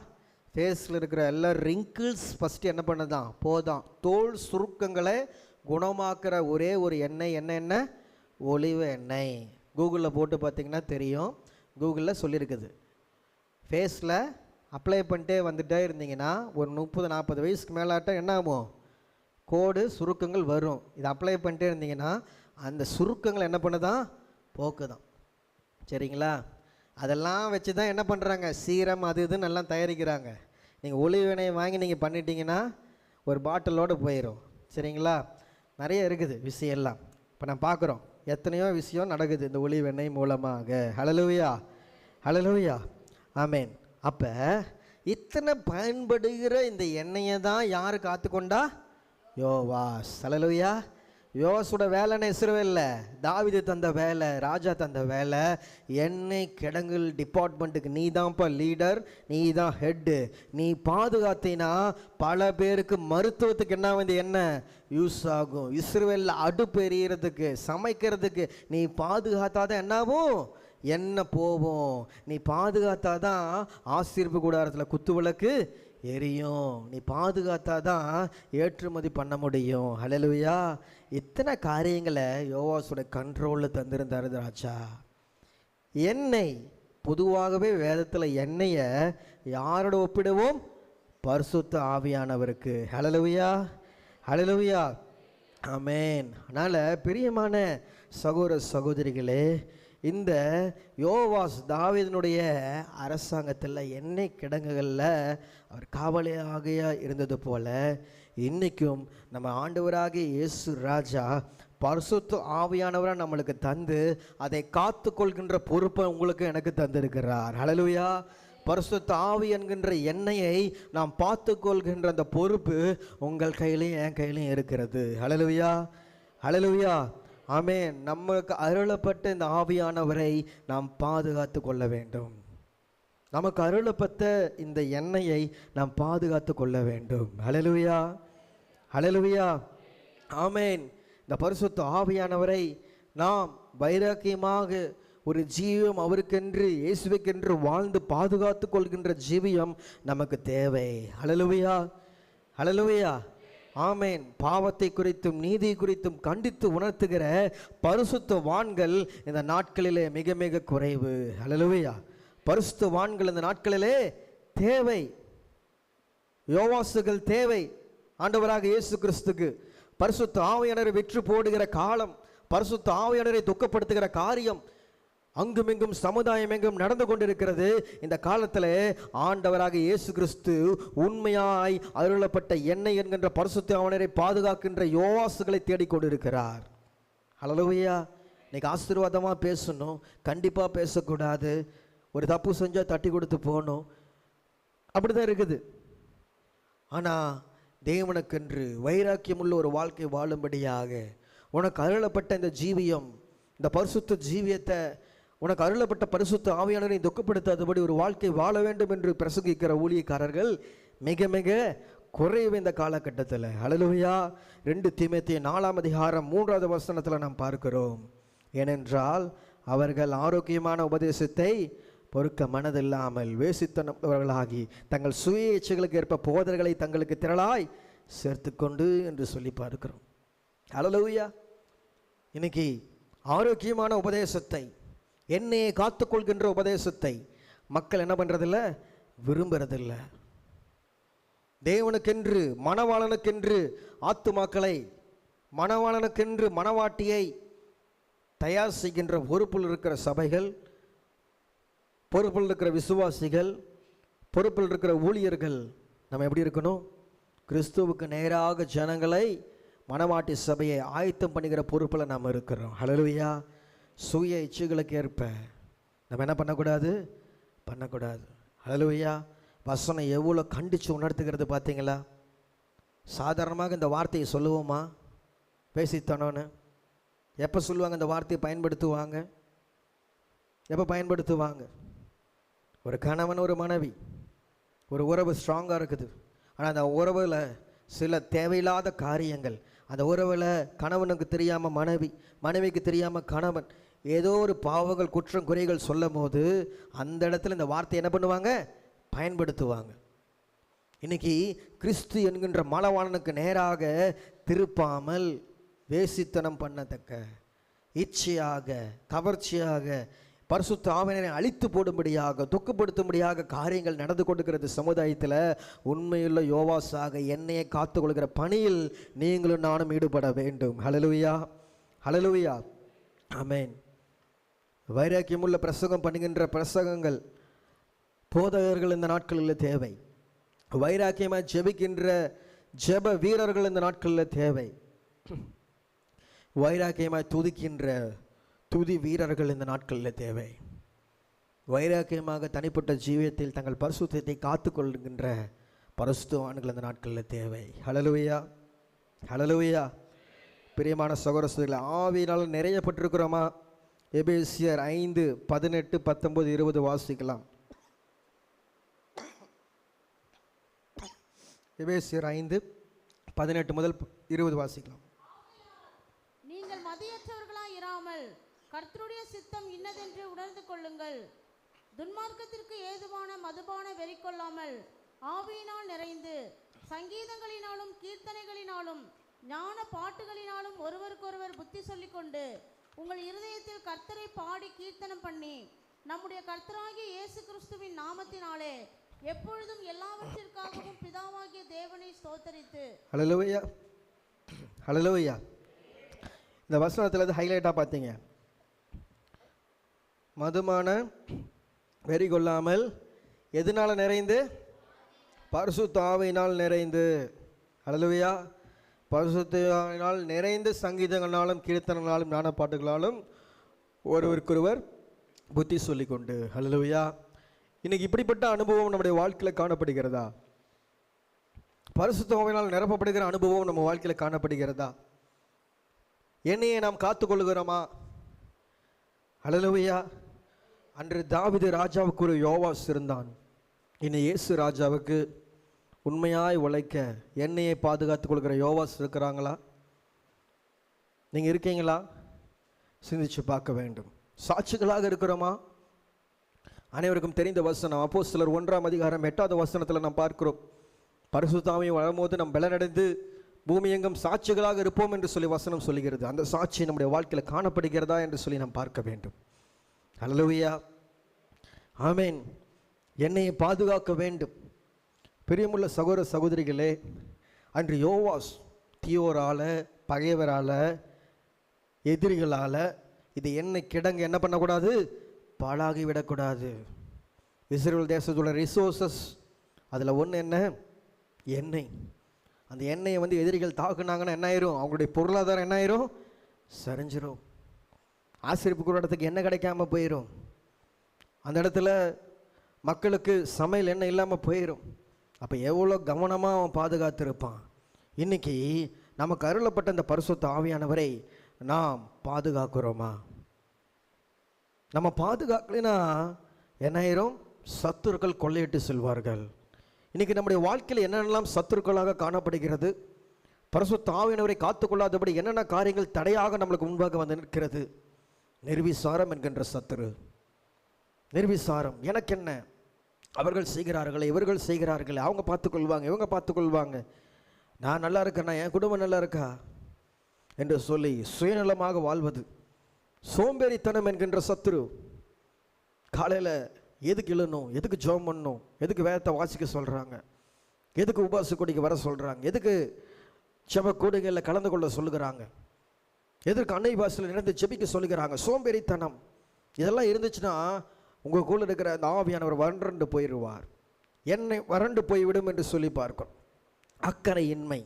ஃபேஸில் இருக்கிற எல்லா ரிங்கிள்ஸ் ஃபஸ்ட்டு என்ன பண்ணதான் போதான். தோல் சுருக்கங்களை குணமாக்குற ஒரே ஒரு எண்ணெய் என்ன, ஒலிவ எண்ணெய். கூகுளில் போட்டு பார்த்திங்கன்னா தெரியும், கூகுளில் சொல்லியிருக்குது. ஃபேஸில் அப்ளை பண்ணிட்டே வந்துகிட்டே இருந்தீங்கன்னா ஒரு 30-40 வயசுக்கு மேலாட்டம் என்ன ஆகும், கோடு சுருக்கங்கள் வரும். இதை அப்ளை பண்ணிட்டே இருந்தீங்கன்னா அந்த சுருக்கங்கள் என்ன பண்ணுதான், போக்குதான். சரிங்களா? அதெல்லாம் வச்சு தான் என்ன பண்ணுறாங்க, சீரம் அது இதுன்னு எல்லாம் தயாரிக்கிறாங்க. நீங்கள் ஒலிவ எண்ணெயை வாங்கி நீங்கள் பண்ணிட்டீங்கன்னா ஒரு பாட்டிலோடு போயிடும். சரிங்களா? நிறைய இருக்குது விஷயம்லாம். இப்போ நான் பார்க்குறோம் எத்தனையோ விஷயம் நடக்குது இந்த ஒளிவ எண்ணெய் மூலமாக. ஹல்லேலூயா, ஹல்லேலூயா, ஆமென். அப்போ இத்தனை பயன்படுகிற இந்த எண்ணெயை தான் யார் காத்துக்கொண்டா? யோவாஸ். ஹல்லேலூயா. யோவாஸோட வேலைன்னு இஸ்ரவேல்ல தாவீது தந்த வேலை, ராஜா தந்த வேலை. எண்ணெய் கிடங்குகள் டிபார்ட்மெண்ட்டுக்கு நீ தான்ப்பா லீடர், நீ தான் ஹெட்டு. நீ பாதுகாத்தினா பல பேருக்கு மருத்துவத்துக்கு என்ன வந்து எண்ணெய் யூஸ் ஆகும். இஸ்ரவேலில் அடுப்பு எரியறதுக்கு, சமைக்கிறதுக்கு நீ பாதுகாத்தாதான் என்னாகும்? எண்ணெய் போவோம். நீ பாதுகாத்தாதான் ஆசீர்வாத கூடாரத்தில் குத்து விளக்கு எரியும். நீ பாதுகாத்தாதான் ஏற்றுமதி பண்ண முடியும். ஹல்லேலூயா. இத்தனை காரியங்களை யோவாஸோட கண்ட்ரோலில் தந்திருந்தாரு ராஜா. எண்ணெய் பொதுவாகவே வேதத்தில் எண்ணெயை யாரோட ஒப்பிடுவோம்? பரிசுத்த ஆவியானவருக்கு. ஹல்லேலூயா, ஹல்லேலூயா, ஆமென். அதனால் பிரியமான சகோதர சகோதரிகளே, இந்த யோவாஸ் தாவீதினுடைய அரசாங்கத்தில் எண்ணெய் கிடங்குகளில் அவர் காவலாக இருந்தது போல இன்றைக்கும் நம்ம ஆண்டவராகிய இயேசு ராஜா பரிசுத்த ஆவியானவரை நம்மளுக்கு தந்து அதை காத்து கொள்கின்ற பொறுப்பை உங்களுக்கு எனக்கு தந்திருக்கிறார். ஹல்லேலூயா. பரிசுத்த ஆவி என்கின்ற எண்ணெயை நாம் பார்த்து கொள்கின்ற அந்த பொறுப்பு உங்கள் கையிலையும் என் கையிலையும் இருக்கிறது. ஹல்லேலூயா, ஹல்லேலூயா, ஆமென். நமக்கு அருளப்பட்ட இந்த ஆவியானவரை நாம் பாதுகாத்து கொள்ள வேண்டும். நமக்கு அருளப்பட்ட இந்த எண்ணெயை நாம் பாதுகாத்து கொள்ள வேண்டும். ஹல்லேலூயா, ஹல்லேலூயா, ஆமென். இந்த பரிசுத்த ஆவியானவரை நாம் வைராக்கியமாக ஒரு ஜீவியம் அவருக்கென்று இயேசுவுக்கென்று வாழ்ந்து பாதுகாத்து கொள்கின்ற ஜீவியம் நமக்கு தேவை. ஹல்லேலூயா, ஹல்லேலூயா, ஆமென். பாவத்தை குறித்தும் நீதி குறித்தும் கண்டித்து உணர்த்துகிற பரிசுத்தவான்கள் இந்த நாட்களிலே மிக மிக குறைவு. ஹல்லேலூயா. பரிசுத்தவான்கள் இந்த நாட்களிலே தேவை. யோவாசுகள் தேவை ஆண்டவராக இயேசு கிறிஸ்துக்கு. பரிசுத்த ஆவியானவரை விற்று போடுகிற காலம், பரிசுத்த ஆவியானவரை துக்கப்படுத்துகிற காரியம் அங்குமெங்கும் சமுதாயம் எங்கும் நடந்து கொண்டிருக்கிறது. இந்த காலத்தில் ஆண்டவராக இயேசு கிறிஸ்து உண்மையாய் அருளப்பட்ட எண்ணெய் என்கின்ற பரிசுத்த ஆவியானவரை பாதுகாக்கின்ற யோவாசுகளை தேடிக்கொண்டிருக்கிறார். ஹல்லேலூயா. இன்னைக்கு ஆசீர்வாதமாக பேசணும், கண்டிப்பாக பேசக்கூடாது. ஒரு தப்பு செஞ்சால் தட்டி கொடுத்து போகணும், அப்படி தான் இருக்குது. ஆனால் தேவனுக்கென்று வைராக்கியமுள்ள ஒரு வாழ்க்கை வாழும்படியாக உனக்கு அருளப்பட்ட இந்த ஜீவியம், இந்த பரிசுத்த ஜீவியத்தை, உனக்கு அருளப்பட்ட பரிசுத்த ஆவியானவரை துக்கப்படுத்தாதபடி ஒரு வாழ்க்கை வாழ வேண்டும் என்று பிரசங்கிக்கிற ஊழியக்காரர்கள் மிக மிக குறைவு இந்த காலகட்டத்தில். ஹல்லேலூயா. 2 தீமோத்தேயு 4:3 நாம் பார்க்கிறோம். ஏனென்றால் அவர்கள் ஆரோக்கியமான உபதேசத்தை பொறுக்க மனதில்லாமல் வேசித்தனவர்களாகி தங்கள் சுய இச்சைகளுக்கு ஏற்ப போதர்களை தங்களுக்கு திரளாய் சேர்த்து கொண்டு என்று சொல்லி பார்க்கிறோம். ஹல்லேலூயா. இன்னைக்கு ஆரோக்கியமான உபதேசத்தை, எண்ணெயை காத்துக்கொள்கின்ற உபதேசத்தை மக்கள் என்ன பண்ணுறதில்ல? விரும்புறதில்லை. தேவனுக்கென்று மணவாளனுக்கென்று ஆத்துமாக்களை, மணவாளனுக்கென்று மணவாட்டியை தயார் செய்கின்ற பொறுப்பில் இருக்கிற சபைகள், பொறுப்பில் இருக்கிற விசுவாசிகள், பொறுப்பில் இருக்கிற ஊழியர்கள் நம்ம எப்படி இருக்கணும்? கிறிஸ்துவுக்கு நேராக ஜனங்களை, மணவாட்டி சபையை ஆயத்தம் பண்ணுகிற பொறுப்பில் நாம் இருக்கிறோம். ஹல்லேலூயா. சுய இச்சைகளுக்கு ஏற்ப நம்ம என்ன பண்ணக்கூடாது? பண்ணக்கூடாது. ஹல்லேலூயா. வசனம் எவ்வளோ கண்டித்து உணர்த்துகிறது பார்த்தீங்களா? சாதாரணமாக இந்த வார்த்தையை சொல்லுவோமா? பேசித்தனோன்னு எப்போ சொல்லுவாங்க? இந்த வார்த்தையை பயன்படுத்துவாங்க. எப்போ பயன்படுத்துவாங்க? ஒரு கணவன் ஒரு மனைவி, ஒரு உறவு ஸ்ட்ராங்காக இருக்குது. ஆனால் அந்த உறவில் சில தேவையில்லாத காரியங்கள், அந்த உறவில் கணவனுக்கு தெரியாமல் மனைவி, மனைவிக்கு தெரியாமல் கணவன் ஏதோ ஒரு பாவங்கள் குற்றம் குறைகள் சொல்லும் போது அந்த இடத்துல இந்த வார்த்தை என்ன பண்ணுவாங்க? பயன்படுத்துவாங்க. இன்னைக்கு கிறிஸ்து என்கின்ற மணவாளனுக்கு நேராக திருப்பாமல் வேசித்தனம் பண்ணத்தக்க, இச்சையாக, கவர்ச்சியாக, பரிசுத்த ஆவியானவரை அழித்து போடும்படியாக, துக்கப்படுத்தும்படியாக காரியங்கள் நடந்து கொண்டிருக்கிறது சமுதாயத்தில். உண்மையுள்ள யோவாசாக எண்ணெயை காத்துக்கொள்கிற பணியில் நீங்களும் நானும் ஈடுபட வேண்டும். ஹல்லேலூயா, ஹல்லேலூயா, ஆமென். வைராக்கியமுள்ள பிரசங்கம் பண்ணுகின்ற பிரசங்கங்கள், போதகர்கள் இந்த நாட்களில் தேவை. வைராக்கியமாக ஜெபிக்கின்ற ஜெப வீரர்கள் இந்த நாட்களில் தேவை. வைராக்கியமாய் துதிக்கின்ற துதி வீரர்கள் இந்த நாட்களில் தேவை. வைராக்கியமாக தனிப்பட்ட ஜீவியத்தில் தங்கள் பரிசுத்தத்தை காத்து கொள்கின்ற பரிசுத்தவான்கள் இந்த நாட்களில் தேவை. ஹல்லேலூயா, ஹல்லேலூயா. பிரியமான சகோதர சகோதரிகளே, ஆவியினால் நிறையப்பட்டிருக்கிறோமா? எபேசியர் 5:18-19-20 வாசிக்கலாம். எபேசியர் 5:18-20 வாசிக்கலாம். நீங்கள் மதியற்றவர்களாய் இராமல் கர்த்தருடைய சித்தம் இன்னதென்று உணர்ந்து கொள்ளுங்கள். துன்மார்க்கத்திற்கு ஏதுவான மதுபான வெறி கொள்ளாமல் ஆவியினால் நிறைந்து சங்கீதங்களினாலும் கீர்த்தனைகளினாலும் ஞான பாட்டுகளினாலும் ஒருவருக்கொருவர் புத்தி சொல்லிக்கொண்டு உங்கள் இருதயத்தில் கர்த்தரை பாடி கீர்த்தனம் பண்ணி நம்முடைய கர்த்தராகிய இயேசு கிறிஸ்துவின் நாமத்தினாலே எப்பொழுதும் எல்லாவற்றிற்காகவும் பிதாவாகிய தேவனை ஸ்தோத்தரித்து. ஹல்லேலூயா, ஹல்லேலூயா. இந்த வசனத்தில் ஹைலைட்டாக பார்த்தீங்க, மதுமான வெறி கொள்ளாமல் எதனால் நிறைந்து? பரிசுத்த ஆவியினால் நிறைந்து. ஹல்லேலூயா. பரிசுத்த ஆவியினால் நிறைந்து சங்கீதங்களாலும் கீர்த்தனாலும் ஞான பாட்டுகளாலும் ஒருவருக்கொருவர் புத்தி சொல்லிக்கொண்டு. ஹல்லேலூயா. இன்னைக்கு இப்படிப்பட்ட அனுபவம் நம்முடைய வாழ்க்கையில் காணப்படுகிறதா? பரிசுத்த ஆவியினால் நிரப்பப்படுகிற அனுபவம் நம்ம வாழ்க்கையில் காணப்படுகிறதா? என்னையை நாம் காத்துக்கொள்ளுகிறோமா? ஹல்லேலூயா. அன்று தாவீது ராஜாவுக்கு ஒரு யோவாஸ் இருந்தான். இன்னும் இயேசு ராஜாவுக்கு உண்மையாய் உழைக்க என்னையை பாதுகாத்துக் கொள்கிற யோவாஸ் இருக்கிறாங்களா? நீங்கள் இருக்கீங்களா? சிந்திச்சு பார்க்க வேண்டும். சாட்சிகளாக இருக்கிறோமா? அனைவருக்கும் தெரிந்த வசனம் அப்போஸ்தலர் 1:8 நாம் பார்க்கிறோம். பரிசுத்த ஆவியை வரும்போது நம் பலனடைந்து பூமி எங்கும் சாட்சிகளாக இருப்போம் என்று சொல்லி வசனம் சொல்லுகிறது. அந்த சாட்சி நம்முடைய வாழ்க்கையில் காணப்படுகிறதா என்று சொல்லி நாம் பார்க்க வேண்டும். ஹல்லேலூயா, ஆமென். என்னையை பாதுகாக்க வேண்டும். பிரியமுள்ள சகோதர சகோதரிகளே, அன்று யோவாஸ் தீயோரால், பகைவரால், எதிரிகளால் இது எண்ணெய் கிடங்கு என்ன பண்ணக்கூடாது? பாழாகி விடக்கூடாது. இஸ்ரேல் தேசத்தோட ரிசோர்ஸஸ் அதில் ஒன்று என்ன? எண்ணெய். அந்த எண்ணெயை எதிரிகள் தாக்குனாங்கன்னா என்ன ஆயிரும்? அவங்களுடைய பொருளாதாரம் என்ன ஆயிரும்? சரிஞ்சிரும். ஆசிரியப்பு கூடத்துக்கு எண்ணெய் கிடைக்காம போயிடும். அந்த இடத்துல மக்களுக்கு சமையல் எண்ணெய் இல்லாமல் போயிடும். அப்போ எவ்வளோ கவனமாக அவன் பாதுகாத்திருப்பான். இன்றைக்கி நமக்கு அருளப்பட்ட இந்த பரிசுத்த ஆவியானவரை நாம் பாதுகாக்கிறோமா? நம்ம பாதுகாக்கலைன்னா என்ன ஆயிரும்? சத்துருக்கள் கொள்ளையிட்டு செல்வார்கள். இன்றைக்கி நம்முடைய வாழ்க்கையில் என்னென்னலாம் சத்துருக்களாக காணப்படுகிறது? பரிசுத்த ஆவியானவரை காத்துக்கொள்ளாதபடி என்னென்ன காரியங்கள் தடையாக நம்மளுக்கு முன்பாக வந்து நிற்கிறது? நிர்விசாரம் என்கின்ற சத்துரு. நிர்விசாரம். எனக்கு என்ன, அவர்கள் செய்கிறார்களே, இவர்கள் செய்கிறார்களே, அவங்க பார்த்துக்கொள்வாங்க, இவங்க பார்த்துக்கொள்வாங்க, நான் நல்லா இருக்கேன்னா என் குடும்பம் நல்லா இருக்கா என்று சொல்லி சுயநலமாக வாழ்வது. சோம்பேறித்தனம் என்கின்ற சத்துரு. காலையில் எதுக்கு எழுணும், எதுக்கு ஜெபம் பண்ணணும், எதுக்கு வேதத்தை வாசிக்க சொல்கிறாங்க, எதுக்கு உபாச கொடிக்கு வர சொல்கிறாங்க, எதுக்கு ஜெப கூடுகளில் கலந்து கொள்ள சொல்லுகிறாங்க, எதற்கு அன்னை பாசையில் நினைத்து ஜெபிக்க சொல்லுகிறாங்க. சோம்பேறித்தனம். இதெல்லாம் இருந்துச்சுன்னா உங்கள் கூட இருக்கிற அந்த ஆவியானவர் வறண்டு போயிடுவார். என்னை வறண்டு போய்விடும் என்று சொல்லி பார்க்கணும். அக்கறை இன்மை.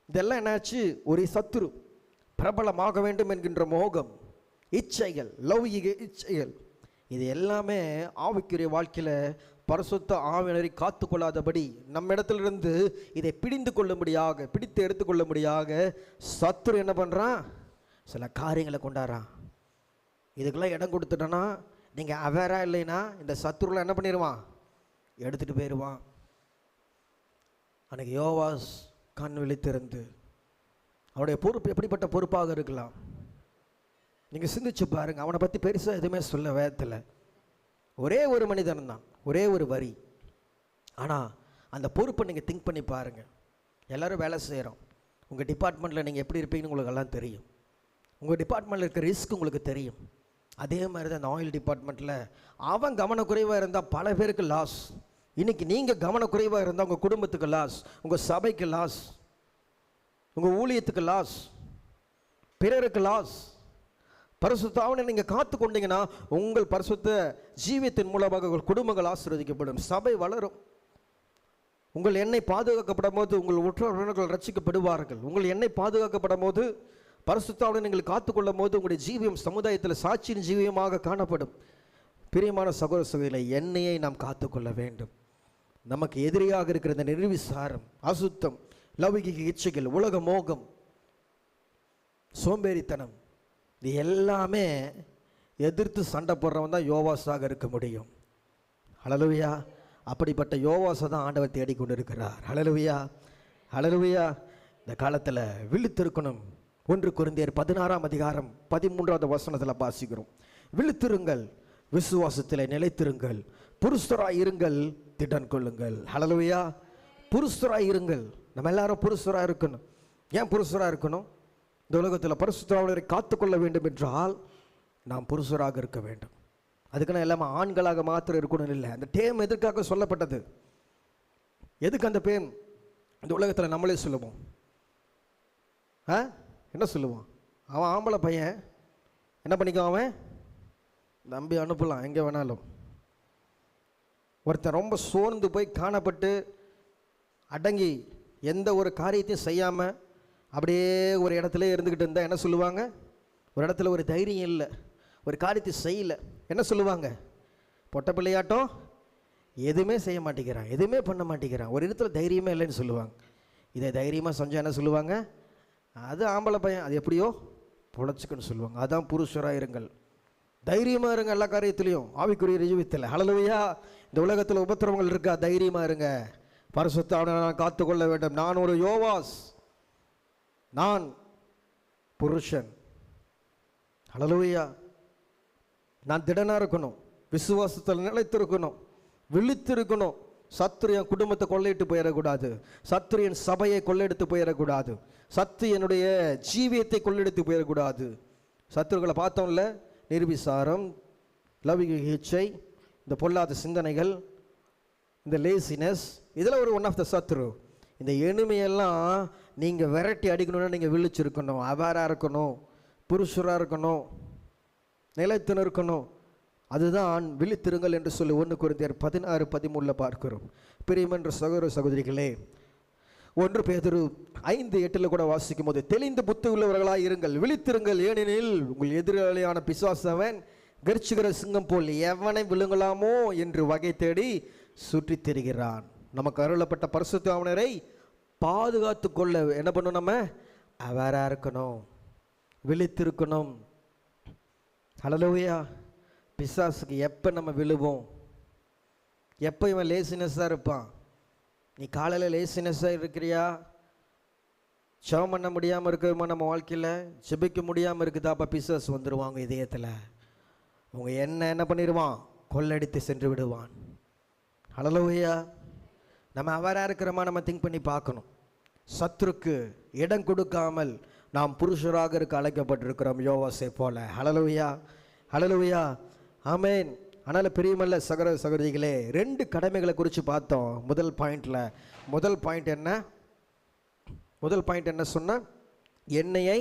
இதெல்லாம் என்னாச்சு? ஒரு சத்துரு. பிரபலமாக வேண்டும் என்கின்ற மோகம், இச்சைகள், லௌகிக இச்சைகள், இது எல்லாமே ஆவிக்குரிய வாழ்க்கையில் பரிசுத்த ஆவியானவரை காத்துக்கொள்ளாதபடி நம்ம இடத்துலிருந்து இதை பிடித்து எடுத்துக்கொள்ளும்படியாக சத்துரு என்ன பண்ணுறான்? சில காரியங்களை கொண்டாடுறான். இதுக்கெல்லாம் இடம் கொடுத்துட்டோன்னா, நீங்கள் அவேராக இல்லைன்னா இந்த சத்துருலாம் என்ன பண்ணிடுவான்? எடுத்துகிட்டு போயிடுவான். அன்றைக்கி யோவாஸ் கண் விழித்திருந்து அவனுடைய பொறுப்பு எப்படிப்பட்ட பொறுப்பாக இருக்கலாம்? நீங்கள் சிந்திச்சு பாருங்கள். அவனை பற்றி பெருசாக எதுவுமே சொல்ல வேதத்தில். ஒரே ஒரு மனிதன் தான், ஒரே ஒரு வரி. ஆனால் அந்த பொறுப்பை நீங்கள் திங்க் பண்ணி பாருங்கள். எல்லோரும் வேலை செய்கிறோம். உங்கள் டிபார்ட்மெண்ட்டில் நீங்கள் எப்படி இருப்பீங்கன்னு உங்களுக்கு எல்லாம் தெரியும். உங்கள் டிபார்ட்மெண்ட்டில் இருக்க ரிஸ்க் உங்களுக்கு தெரியும். அதே மாதிரி தான் அந்த ஆயில் டிபார்ட்மெண்ட்டில் அவன் கவனக்குறைவாக இருந்தால் பல பேருக்கு லாஸ். இன்றைக்கி நீங்கள் கவனக்குறைவாக இருந்தால் உங்கள் குடும்பத்துக்கு லாஸ், உங்கள் சபைக்கு லாஸ், உங்கள் ஊழியத்துக்கு லாஸ், பிறருக்கு லாஸ். பரிசுத்த ஆவியை நீங்கள் காத்து கொண்டீங்கன்னா உங்கள் பரிசுத்த ஜீவியத்தின் மூலமாக உங்கள் குடும்பங்கள் ஆசீர்வதிக்கப்படும், சபை வளரும். உங்கள் எண்ணெய் பாதுகாக்கப்படும் போது உங்கள் உற்றவர்கள் ரட்சிக்கப்படுவார்கள். உங்கள் எண்ணெய் பாதுகாக்கப்படும் போது பரிசுத்த ஆவியை நீங்கள் காத்துக்கொள்ளும் போது உங்களுடைய ஜீவியம் சமுதாயத்தில் சாட்சியின் ஜீவியமாக காணப்படும். பிரியமான சகோதர சகோதரிகளை, எண்ணெயை நாம் காத்துக்கொள்ள வேண்டும். நமக்கு எதிரியாக இருக்கிற இந்த நிர்விசாரம், அசுத்தம், லௌகிக இச்சைகள், உலக மோகம், சோம்பேறித்தனம், இது எல்லாமே எதிர்த்து சண்டை போடுறவன் தான் யோவாஸாக இருக்க முடியும். ஹல்லேலூயா. அப்படிப்பட்ட யோவாஸை தான் ஆண்டவர் தேடிக்கொண்டு இருக்கிறார். ஹல்லேலூயா, ஹல்லேலூயா. இந்த காலத்தில் விழித்திருக்கணும். 1 கொரிந்தியர் 16:13 வாசிக்கிறோம். விழித்திருங்கள், விசுவாசத்தில் நிலைத்திருங்கள், புருஷராய் இருங்கள், திடன் கொள்ளுங்கள். ஹல்லேலூயா. புருஷராய் இருங்கள். நம்ம எல்லாரும் புருஷராக இருக்கணும். ஏன் புருஷராக இருக்கணும்? இந்த உலகத்தில் பரிசுத்த ஆவியை காத்துக்கொள்ள வேண்டும் என்றால் நாம் புருஷராக இருக்க வேண்டும். அதுக்குன்னு எல்லாமே ஆண்களாக மாத்திரம் இருக்கணும் இல்லை. அந்த டேம் எதற்காக சொல்லப்பட்டது? எதுக்கு அந்த பேம்? இந்த உலகத்தில் நம்மளே சொல்லுவோம். என்ன சொல்லுவோம்? அவன் ஆம்பளை பையன், என்ன பண்ணிக்குவான்? அவன் நம்பி அனுப்பலாம் எங்கே வேணாலும். ஒருத்தன் ரொம்ப சோர்ந்து போய் காணப்பட்டு அடங்கி எந்த ஒரு காரியத்தையும் செய்யாமல் அப்படியே ஒரு இடத்துல இருந்துக்கிட்டு இருந்தால் என்ன சொல்லுவாங்க? ஒரு இடத்துல ஒரு தைரியம் இல்லை, ஒரு காரியத்தை செய்யலை, என்ன சொல்லுவாங்க? பொட்ட பிள்ளையாட்டம் எதுவுமே செய்ய மாட்டேங்கிறான், எதுவுமே பண்ண மாட்டேங்கிறான், ஒரு இடத்துல தைரியமே இல்லைன்னு சொல்லுவாங்க. இதை தைரியமாக செஞ்சால் என்ன சொல்லுவாங்க? அது ஆம்பளை பையன், அது எப்படியோ பொழைச்சிக்குன்னு சொல்லுவாங்க. அதான் புருஷராக இருங்கள், தைரியமாக இருங்க எல்லா காரியத்திலையும், ஆவிக்குரிய ஜீவியத்தில். ஹல்லேலூயா. இந்த உலகத்தில் உபத்திரவங்கள் இருக்கா? தைரியமாக இருங்க. பரிசுத்த ஆவியை நான் காத்துக்கொள்ள வேண்டும். நான் ஒரு யோவாஸ், நான் புருஷன். ஹல்லேலூயா. நான் திடனாக இருக்கணும், விசுவாசத்தில் நிலைத்திருக்கணும், விழித்திருக்கணும். சத்துரு என் குடும்பத்தை கொள்ளையிட்டு போயிடக்கூடாது, சத்துரு என் சபையை கொள்ளையெடுத்து போயிடக்கூடாது, சத்து என்னுடைய ஜீவியத்தை கொள்ளையெடுத்து போயிடக்கூடாது. சத்துருக்களை பார்த்தோம்ல, நிர்விசாரம், லௌகிக இச்சை, இந்த பொல்லாத சிந்தனைகள், இந்த லேசினஸ், இதில் ஒரு ஒன் ஆஃப் த சத்துரு. இந்த எனிமையெல்லாம் நீங்கள் விரட்டி அடிக்கணும்னா நீங்கள் விழிச்சிருக்கணும், அவேராக இருக்கணும், புருஷராக இருக்கணும், நிலைத்து இருக்கணும். அதுதான் விழித்திருங்கள் என்று சொல்லி 1 கொரிந்தியர் 16:13 பார்க்கிறோம். பிரியமன்ற சகோதர சகோதரிகளே, 1 பேதுரு 5:8 கூட வாசிக்கும் போது, தெளிந்த புத்தி உள்ளவர்களாய் இருங்கள், விழித்திருங்கள், ஏனெனில் உங்கள் எதிராளியான பிசாசவன் கர்ச்சிக்கிற சிங்கம் போல் எவனை விழுங்கலாமோ என்று வகை தேடி சுற்றி திரிகிறான். நமக்கு அருளப்பட்ட பரிசுத்த ஆவியை பாதுகாத்து கொள்ள என்ன பண்ணணும்? நம்ம அவேராக இருக்கணும், விழித்திருக்கணும். ஹல்லேலூயா. பிசாசுக்கு எப்போ நம்ம விழுவோம்? எப்போ இவன் லேசினஸ்ஸாக இருப்பான்? நீ காலையில் லேசினஸ்ஸாக இருக்கிறியா? ஜெபம் பண்ண முடியாமல் இருக்குமா? நம்ம வாழ்க்கையில் ஜெபிக்க முடியாமல் இருக்குதா? அப்போ பிசாசு வந்துடுவாங்க இதயத்தில். அவங்க என்ன பண்ணிடுவான்? கொள்ளடித்து சென்று விடுவான். ஹல்லேலூயா. நம்ம அவேராக இருக்கிறோமா? நம்ம திங்க் பண்ணி பார்க்கணும். சத்துருக்கு இடம் கொடுக்காமல் நாம் புருஷராக இருக்க அழைக்கப்பட்டிருக்கிறோம், யோவாசை போல. ஹல்லேலூயா, ஹல்லேலூயா, ஆமென். அதனால் பிரியமல்ல சகோதர சகோதரிகளே, 2 கடமைகளை குறித்து பார்த்தோம். முதல் பாயிண்ட் என்ன சொன்னால், எண்ணெயை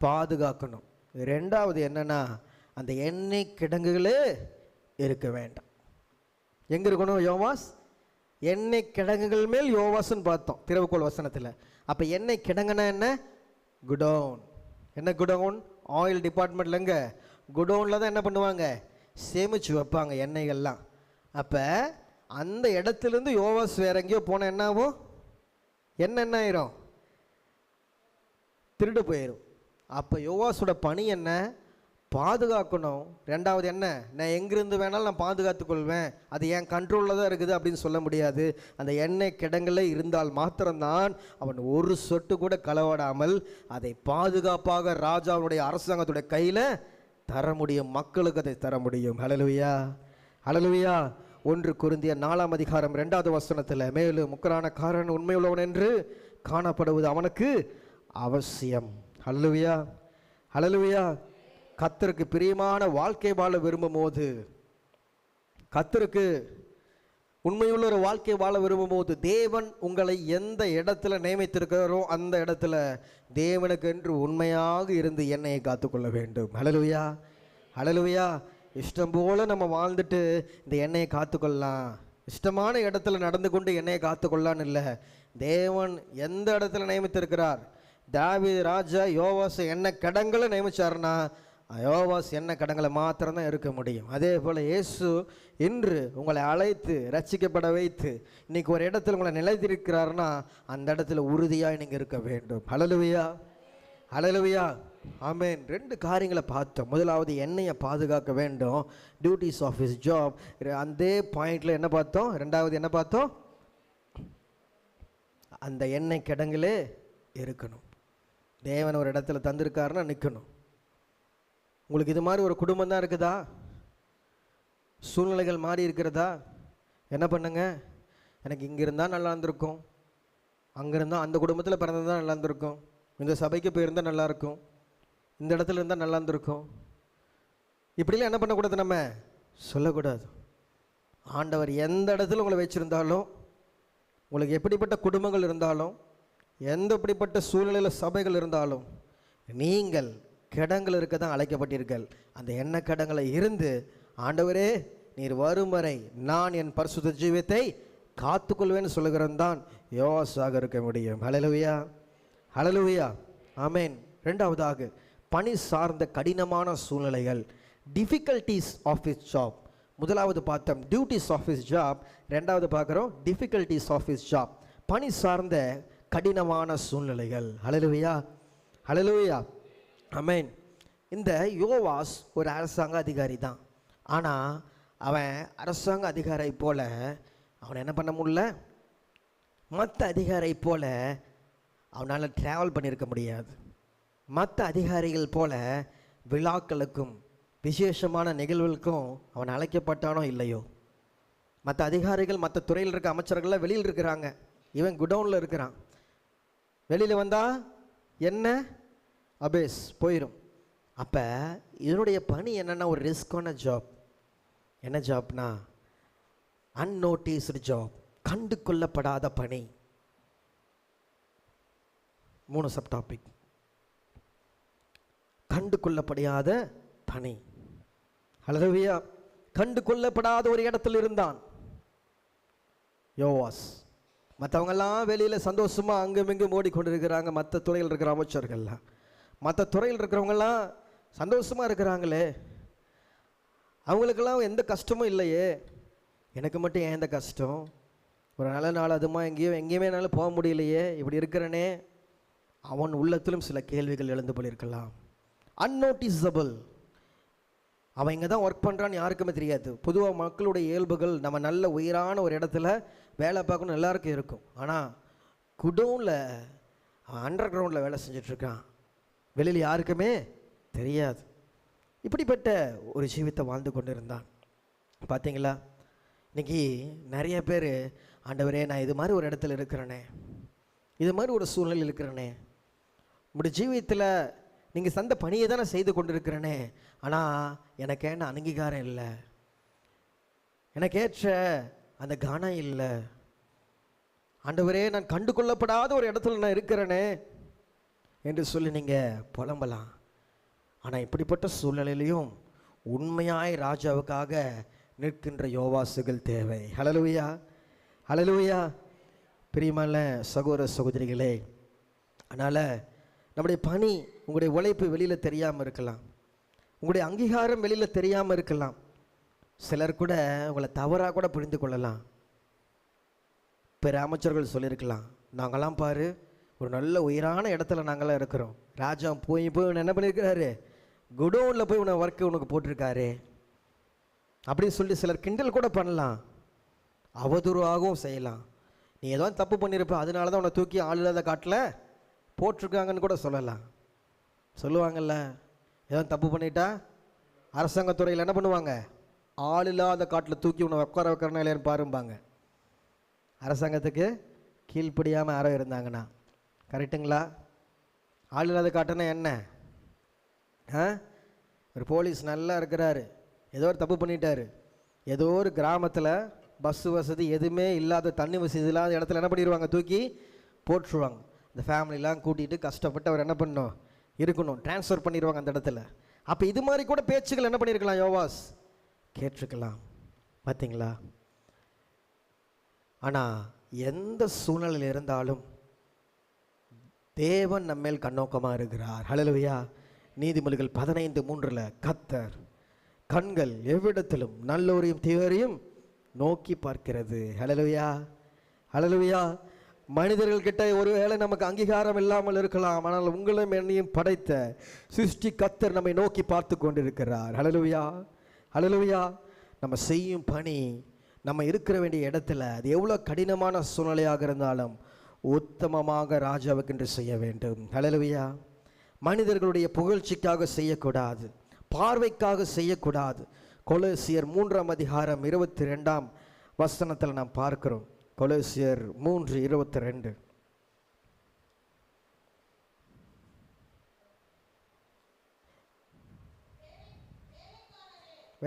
பாதுகாக்கணும். 2வது என்னன்னா, அந்த எண்ணெய் கிடங்குகளே இருக்க வேண்டாம். எங்கே இருக்கணும்? யோவாஸ் எண்ணெய் கிடங்குகள் மேல் யோவாஸ்ன்னு பார்த்தோம் திறவுகோள் வசனத்தில். அப்போ எண்ணெய் கிடங்குனா என்ன? குடோன். என்ன குடோன்? ஆயில் டிபார்ட்மெண்ட்டில் எங்கே? குடோனில் தான் என்ன பண்ணுவாங்க? சேமித்து வைப்பாங்க எண்ணெய்கள்லாம். அப்போ அந்த இடத்துலேருந்து யோவாஸ் வேற எங்கேயோ போனால் என்ன ஆகும்? என்ன ஆயிரும்? திருடு போயிடும். அப்போ யோவாஸோட பணி என்ன? பாதுகாக்கணும். 2வது என்ன? நான் எங்கிருந்து வேணாலும் நான் பாதுகாத்துக்கொள்வேன், அது என் கண்ட்ரோலில் தான் இருக்குது அப்படின்னு சொல்ல முடியாது. அந்த எண்ணெய் கிடங்குல இருந்தால் மாத்திரம்தான் அவன் ஒரு சொட்டு கூட களவாடாமல் அதை பாதுகாப்பாக ராஜாவுடைய அரசாங்கத்துடைய கையில் தர முடியும், மக்களுக்கு அதை தர முடியும். ஹல்லேலூயா, ஹல்லேலூயா. 1 கொரிந்தியர் 4:2 மேலும் முக்கரானக்காரன் உண்மையுள்ளவன் என்று காணப்படுவது அவனுக்கு அவசியம். ஹல்லேலூயா, ஹல்லேலூயா. கர்த்தருக்கு பிரியமான வாழ்க்கை வாழ விரும்பும் போது, கர்த்தருக்கு உண்மையுள்ள ஒரு வாழ்க்கை வாழ விரும்பும் போது, தேவன் உங்களை எந்த இடத்துல நியமித்திருக்கிறாரோ அந்த இடத்துல தேவனுக்கு என்று உண்மையாக இருந்து எண்ணெயை காத்துக்கொள்ள வேண்டும். ஹல்லேலூயா, ஹல்லேலூயா. இஷ்டம் போல நம்ம வாழ்ந்துட்டு இந்த எண்ணெயை காத்துக்கொள்ளலாம், இஷ்டமான இடத்துல நடந்து கொண்டு எண்ணெயை காத்துக்கொள்ளான்னு இல்லை. தேவன் எந்த இடத்துல நியமித்திருக்கிறார், தாவீது ராஜா யோவாஸ் என்ன கடங்களை நியமிச்சாருன்னா யோவாஸ் என்ன கடங்களை மாத்திரம்தான் இருக்க முடியும். அதே போல் இயேசு இன்று உங்களை அழைத்து ரட்சிக்கப்பட வைத்து இன்னைக்கு ஒரு இடத்துல உங்களை நிலைத்திருக்கிறாருன்னா அந்த இடத்துல உறுதியாக நீங்கள் இருக்க வேண்டும். ஹல்லேலூயா, ஹல்லேலூயா, ஆமென். 2 காரியங்களை பார்த்தோம். முதலாவது எண்ணெயை பாதுகாக்க வேண்டும், டியூட்டிஸ் ஆஃப் ஹிஸ் ஜாப். அந்த பாயிண்ட்ல என்ன பார்த்தோம்? ரெண்டாவது என்ன பார்த்தோம்? அந்த எண்ணெய் கிடங்கிலே இருக்கணும். தேவன் ஒரு இடத்துல தந்திருக்காருன்னா நிற்கணும். உங்களுக்கு இது மாதிரி ஒரு குடும்பம் தான் இருக்குதா? சூழ்நிலைகள் மாறி இருக்கிறதா? என்ன பண்ணுங்க, எனக்கு இங்கே இருந்தால் நல்லா இருந்திருக்கும், அங்கே இருந்தால் அந்த குடும்பத்தில் பிறந்ததான் நல்லா இருந்திருக்கும், இந்த சபைக்கு போயிருந்தால் நல்லாயிருக்கும், இந்த இடத்துல இருந்தால் நல்லா இருந்திருக்கும். இப்படிலாம் என்ன பண்ணக்கூடாது, நம்ம சொல்லக்கூடாது. ஆண்டவர் எந்த இடத்துல உங்களை வச்சுருந்தாலும், உங்களுக்கு எப்படிப்பட்ட குடும்பங்கள் இருந்தாலும், எந்த எப்படிப்பட்ட சூழ்நிலையில் சபைகள் இருந்தாலும், நீங்கள் கிடங்கள் இருக்க தான் அழைக்கப்பட்டீர்கள். அந்த எண்ணெய் கிடங்களை இருந்து ஆண்டவரே நீர் வரும் வரை நான் என் பரிசுத்த ஜீவியத்தை காத்துக்கொள்வேன்னு சொல்லுகிறவன் தான் யோவாசாக இருக்க முடியும். ஹல்லேலூயா, ஹல்லேலூயா, ஆமென். ரெண்டாவதாக பணி சார்ந்த கடினமான சூழ்நிலைகள், டிஃபிகல்ட்டிஸ் ஆஃப் ஹிஸ் ஜாப். முதலாவது பார்த்தோம் டியூட்டிஸ் ஆஃப் ஹிஸ் ஜாப், ரெண்டாவது பார்க்குறோம் டிஃபிகல்ட்டிஸ் ஆஃப் ஹிஸ் ஜாப், பணி சார்ந்த கடினமான சூழ்நிலைகள். ஹல்லேலூயா, ஹல்லேலூயா, ஆமென். இந்த யோவாஸ் ஒரு அரசாங்க அதிகாரி தான். ஆனால் அவன் அரசாங்க அதிகாரி போல அவனை என்ன பண்ண முடியல, மற்ற அதிகாரி போல அவனால் ட்ராவல் பண்ணியிருக்க முடியாது. மற்ற அதிகாரிகள் போல விழாக்களுக்கும் விசேஷமான நிகழ்வுகளுக்கும் அவன் அழைக்கப்பட்டானோ இல்லையோ. மற்ற அதிகாரிகள் மற்ற துறையில் இருக்க அமைச்சர்கள்லாம் வெளியில் இருக்கிறாங்க, இவன் குடவுனில் இருக்கிறான். வெளியில் வந்தால் என்ன அபேஸ் போயிடும். அப்போ இதனுடைய பணி என்னென்னா ஒரு ரிஸ்கான ஜாப். என்ன ஜாப்னா அன்னோட்டிஸ்டு ஜாப், கண்டு கொள்ளப்படாத பணி. 3 சப் டாபிக். கண்டு கொள்ளப்படாத பணி. ஹல்லேலூயா, கண்டு கொள்ளப்படாத ஒரு இடத்துல இருந்தான் யோவாஸ். மற்றவங்கெல்லாம் வெளியில் சந்தோஷமாக அங்கும் இங்கும் ஓடிக்கொண்டிருக்கிறாங்க, மற்ற துறையில் இருக்கிற அமைச்சர்கள்லாம். மற்ற துறையில் இருக்கிறவங்கெல்லாம் சந்தோஷமாக இருக்கிறாங்களே, அவங்களுக்கெல்லாம் எந்த கஷ்டமும் இல்லையே, எனக்கு மட்டும் ஏன் இந்த கஷ்டம்? ஒரு நல்ல நாள் அதுமா எங்கேயுமே என்னால் போக முடியலையே, இப்படி இருக்கிறனே. அவன் உள்ளத்திலும் சில கேள்விகள் எழுந்து போயிருக்கலாம். அன்னோட்டிசபிள். அவன் இங்கே தான் ஒர்க் பண்ணுறான்னு யாருக்குமே தெரியாது. பொதுவாக மக்களுடைய இயல்புகள், நம்ம நல்ல உயரான ஒரு இடத்துல வேலை பார்க்கணும் எல்லாருக்கும் இருக்கும். ஆனால் குடோனில் அவன் அண்டர் கிரவுண்டில் வேலை செஞ்சிட்ருக்கான், வெளியில் யாருக்குமே தெரியாது. இப்படிப்பட்ட ஒரு ஜீவித்தை வாழ்ந்து கொண்டு இருந்தான். பார்த்தீங்களா, இன்றைக்கி நிறைய பேர் ஆண்டவரே நான் இது மாதிரி ஒரு இடத்துல இருக்கிறேனே, இது மாதிரி ஒரு சூழ்நிலையில் இருக்கிறேனே, உங்களுடைய ஜீவியத்தில் நீங்கள் சந்த பணியை தான் நான் செய்து கொண்டு இருக்கிறேனே, ஆனால் எனக்கு என்ன அங்கீகாரம் இல்லை, எனக்கு ஏற்ற அந்த கனம் இல்லை, ஆண்டவரே நான் கண்டு கொள்ளப்படாத ஒரு இடத்துல நான் இருக்கிறேனே என்று சொல்லி நீங்கள் புலம்பலாம். ஆனால் இப்படிப்பட்ட சூழ்நிலையிலையும் உண்மையாய் ராஜாவுக்காக நிற்கின்ற யோவாசுகள் தேவை. ஹல்லேலூயா, ஹல்லேலூயா. பிரியமான சகோதர சகோதரிகளே, அதனால் நம்முடைய பணி, உங்களுடைய உழைப்பு வெளியில் தெரியாமல் இருக்கலாம், உங்களுடைய அங்கீகாரம் வெளியில் தெரியாமல் இருக்கலாம். சிலர் கூட உங்களை தவறாக கூட புரிந்து கொள்ளலாம். பிற அமைச்சர்கள் சொல்லியிருக்கலாம், நாங்களாம் பாரு ஒரு நல்ல உயரான இடத்துல நாங்களாம் இருக்கிறோம், ராஜா போய் என்ன பண்ணியிருக்கிறாரு, குடோனில் போய் உன்னை ஒர்க்கு உனக்கு போட்டிருக்காரு அப்படின்னு சொல்லி சிலர் கிண்டல் கூட பண்ணலாம், அவதூறாகவும் செய்யலாம். நீ ஏதோ தப்பு பண்ணியிருப்ப, அதனால தான் உன்னை தூக்கி ஆள் இல்லாத காட்டில் போட்டிருக்காங்கன்னு கூட சொல்லலாம். சொல்லுவாங்கள்ல, ஏதோ தப்பு பண்ணிட்டா அரசாங்கத்துறையில் என்ன பண்ணுவாங்க, ஆள் இல்லாத காட்டில் தூக்கி உன்னை உட்கார வைக்கிறனா இல்லையான்னு பாரும்பாங்க. அரசாங்கத்துக்கு கீழ்ப்படியாமல் யாரோ இருந்தாங்கன்னா, கரெக்டுங்களா? ஆள் இல்லாத காட்டுன்னா என்ன? ஒரு போலீஸ் நல்லா இருக்கிறாரு, ஏதோ ஒரு தப்பு பண்ணிட்டாரு, ஏதோ ஒரு கிராமத்தில் பஸ்ஸு வசதி எதுவுமே இல்லாத, தண்ணி வசதி இல்லாத இடத்துல என்ன பண்ணிடுவாங்க, தூக்கி போட்டுருவாங்க. இந்த ஃபேமிலிலாம் கூட்டிகிட்டு கஷ்டப்பட்டு அவர் என்ன பண்ணணும், இருக்கணும், ட்ரான்ஸ்ஃபர் பண்ணிடுவாங்க அந்த இடத்துல. அப்போ இது மாதிரி கூட பேச்சுகள் என்ன பண்ணியிருக்கலாம், யோவாஸ் கேட்டிருக்கலாம். பார்த்தீங்களா? ஆனால் எந்த சூழ்நிலையில் இருந்தாலும் தேவன் நம்மேல் கண்ணோக்கமாக இருக்கிறார். ஹல்லேலூயா. நீதிமொழிகள் 15:3 கர்த்தர் கண்கள் எவ்விடத்திலும் நல்லோரையும் தீயோரையும் நோக்கி பார்க்கிறது. ஹல்லேலூயா. ஹல்லேலூயா. மனிதர்கள்கிட்ட ஒருவேளை நமக்கு அங்கீகாரம் இல்லாமல் இருக்கலாம், ஆனால் உங்களையும் என்னையும் படைத்த சிருஷ்டி கர்த்தர் நம்மை நோக்கி பார்த்து கொண்டிருக்கிறார். ஹல்லேலூயா. ஹல்லேலூயா. நம்ம செய்யும் பணி, நம்ம இருக்கிற வேண்டிய இடத்துல, அது எவ்வளோ கடினமான சூழ்நிலையாக இருந்தாலும் உத்தமமாக ராஜாவுக்கென்று செய்ய வேண்டும். ஹல்லேலூயா. மனிதர்களுடைய புகழ்ச்சிக்காக செய்யக்கூடாது, பார்வைக்காக செய்யக்கூடாது. கொலோசியர் 3:22 நாம் பார்க்கிறோம். கொலோசியர் 3:22.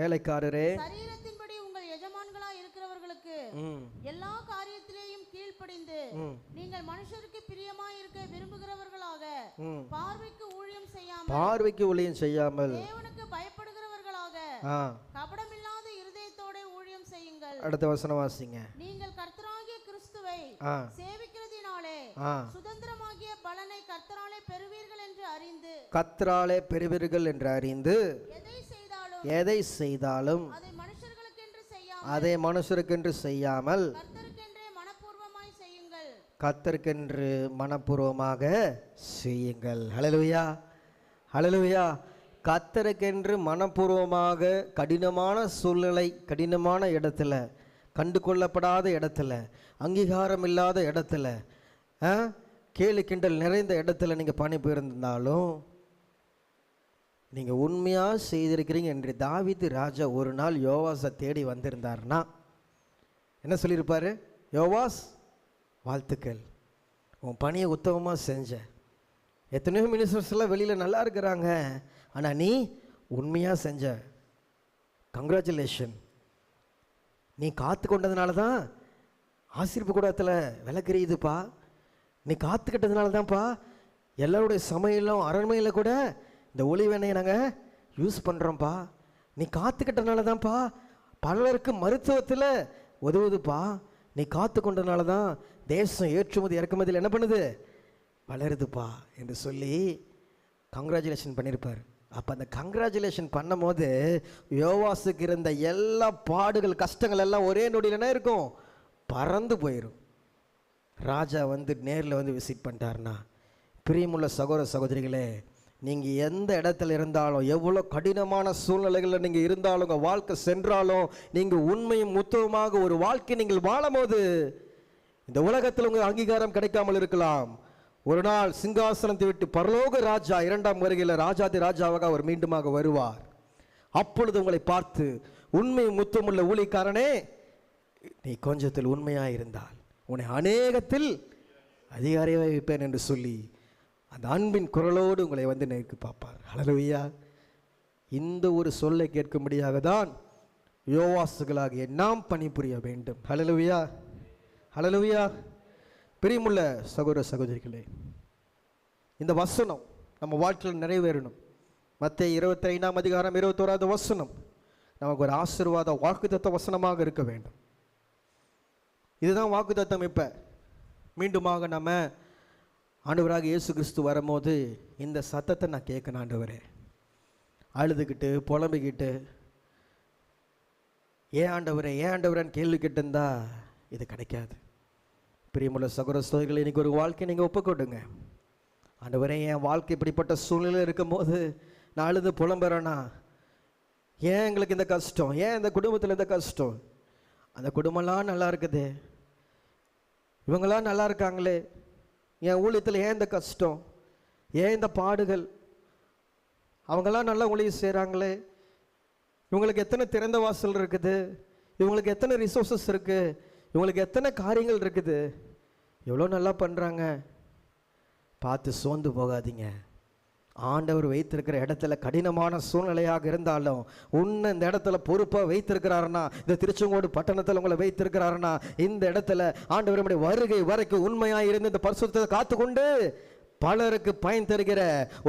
வேலைக்காரரே, சரீரத்தின்படி உங்கள் எஜமான்களாய் இருக்கிறவர்களுக்கு எல்லா காரியத்திலேயும் கீழ்ப்படிந்து நீங்கள் மனுஷருக்கு பிரியமாய் இருக்க விரும்புகிறவர்களாக பார்வைக்கு ஊழியம் செய்யாமல் தேவனுக்கு பயப்படுகிறவர்களாக கபடமில்லாத இருதயத்தோட ஊழியம் செய்யுங்கள். அடுத்த வசனம் வாசிங்க. நீங்கள் கர்த்தராகிய கிறிஸ்துவை சேவிக்கிறதினாலே சுதந்திரமாகிய பலனை கர்த்தராலே பெறுவீர்கள் என்று அறிந்து எதை செய்தாலும் அதை மனுஷருக்கென்று செய்யாமல் கர்த்தருக்கென்று மனப்பூர்வமாக செய்யுங்கள். ஹல்லேலூயா. ஹல்லேலூயா. கர்த்தருக்கென்று மனப்பூர்வமாக கடினமான சூழ்நிலை, கடினமான இடத்துல, கண்டு கொள்ளப்படாத இடத்துல, அங்கீகாரம் இல்லாத இடத்துல, கேலி கிண்டல் நிறைந்த இடத்துல நீங்கள் பணி புரிந்தாலும் நீங்கள் உண்மையாக செய்திருக்கிறீங்க என்று தாவீது ராஜா ஒரு நாள் யோவாஸை தேடி வந்திருந்தார்னா என்ன சொல்லியிருப்பார்? யோவாஸ், வாழ்த்துக்கள், உன் பணியை உத்தமமாக செஞ்ச. எத்தனையோ மினிஸ்டர்ஸ்லாம் வெளியில் நல்லா இருக்கிறாங்க, ஆனால் நீ உண்மையாக செஞ்ச, கங்க்ராச்சுலேஷன். நீ காத்து கொண்டதுனால தான் ஆசீர்ப்பு கூடத்தில் விளக்குறீதுப்பா. நீ காத்துக்கிட்டதுனால தான்ப்பா எல்லாருடைய சமையலும் அரண்மையில் கூட இந்த ஒளிவெண்ணையை நாங்கள் யூஸ் பண்ணுறோம்ப்பா. நீ காத்துக்கிட்டதுனால தான்ப்பா பலருக்கு மருத்துவத்தில் உதவுதுப்பா. நீ காத்து கொண்டதுனால தான் தேசம் ஏற்றுமதி இறக்குமதியில் என்ன பண்ணுது, வளருதுப்பா என்று சொல்லி கங்க்ராச்சுலேஷன் பண்ணியிருப்பார். அப்போ அந்த கங்க்ராச்சுலேஷன் பண்ணும் போது யோவாஸுக்கு இருந்த எல்லா பாடுகள், கஷ்டங்கள் எல்லாம் ஒரே நொடியில் என்ன இருக்கும், பறந்து போயிடும். ராஜா வந்து நேரில் வந்து விசிட் பண்ணிட்டார்னா, பிரியமுள்ள சகோதர சகோதரிகளே, நீங்கள் எந்த இடத்துல இருந்தாலும், எவ்வளோ கடினமான சூழ்நிலைகளில் நீங்கள் இருந்தாலும், உங்கள் வாழ்க்கை சென்றாலும், நீங்கள் உண்மையும் உத்தமமாக ஒரு வாழ்க்கை நீங்கள் வாழும் போது இந்த உலகத்தில் உங்கள் அங்கீகாரம் கிடைக்காமல் இருக்கலாம். ஒரு நாள் சிங்காசனத்தை விட்டு பரலோக ராஜா 2ஆம் வருகையில் ராஜாதி ராஜாவாக அவர் மீண்டுமாக வருவார். அப்பொழுது உங்களை பார்த்து, உண்மையும் உத்தமுள்ள ஊழியக்காரனே, நீ கொஞ்சத்தில் உண்மையாக இருந்தால் உன்னை அநேகத்தில் அதிகாரியாக வைப்பேன் என்று சொல்லி அந்த அன்பின் குரலோடு உங்களை வந்து நேருக்கு பார்ப்பார். ஹல்லேலூயா. இந்த ஒரு சொல்லை கேட்கும்படியாக தான் யோவாசுகளாகிய நாம் பணிபுரிய வேண்டும். ஹல்லேலூயா. ஹல்லேலூயா. பிரியமுள்ள சகோதர சகோதரிகளே, இந்த வசனம் நம்ம வாழ்க்கையில் நிறைவேறணும். மத்தேயு 25:21 நமக்கு ஒரு ஆசீர்வாத வாக்குத்தத்த வசனமாக இருக்க வேண்டும். இதுதான் வாக்குத்தத்தம். இப்போ மீண்டுமாக நம்ம ஆண்டவராக இயேசு கிறிஸ்து வரும்போது இந்த சத்தத்தை நான் கேட்கணும். ஆண்டவரே, அழுதுகிட்டு புலம்பிக்கிட்டு ஏன் ஆண்டவரேன்னு கேள்வி கேட்டிருந்தா இது கிடைக்காது. பிரியமுள்ள சகோதர சகோதரிகளை, இன்னைக்கு ஒரு வாழ்க்கை நீங்கள் ஒப்புக்கொடுங்க. ஆண்டவரே, என் வாழ்க்கை இப்படிப்பட்ட சூழ்நிலை இருக்கும்போது நான் அழுது புலம்புறேன்னா, ஏன் எங்களுக்கு இந்த கஷ்டம், ஏன் இந்த குடும்பத்தில் இந்த கஷ்டம், அந்த குடும்பம்லாம் நல்லா இருக்குது, இவங்களாம் நல்லா இருக்காங்களே, என் ஊழியத்தில் ஏன் இந்த கஷ்டம், ஏன் இந்த பாடுகள், அவங்களாம் நல்லா ஊழியம் செய்கிறாங்களே, இவங்களுக்கு எத்தனை திறந்த வாசல் இருக்குது, இவங்களுக்கு எத்தனை ரிசோர்ஸஸ் இருக்குது, இவங்களுக்கு எத்தனை காரியங்கள் இருக்குது, எவ்வளோ நல்லா பண்ணுறாங்க. பார்த்து சோர்ந்து போகாதீங்க. ஆண்டவர் வைத்திருக்கிற இடத்துல கடினமான சூழ்நிலையாக இருந்தாலும் உன்னை இந்த இடத்துல பொறுப்பாக வைத்திருக்கிறாருன்னா, இந்த திருச்செங்கோடு பட்டணத்தில் உங்களை வைத்திருக்கிறாருன்னா, இந்த இடத்துல ஆண்டவர் நம்முடைய வருகை வரைக்கும் உண்மையாக இருந்து இந்த பரிசுத்தத்தை காத்துக்கொண்டு பலருக்கு பயன் தருகிற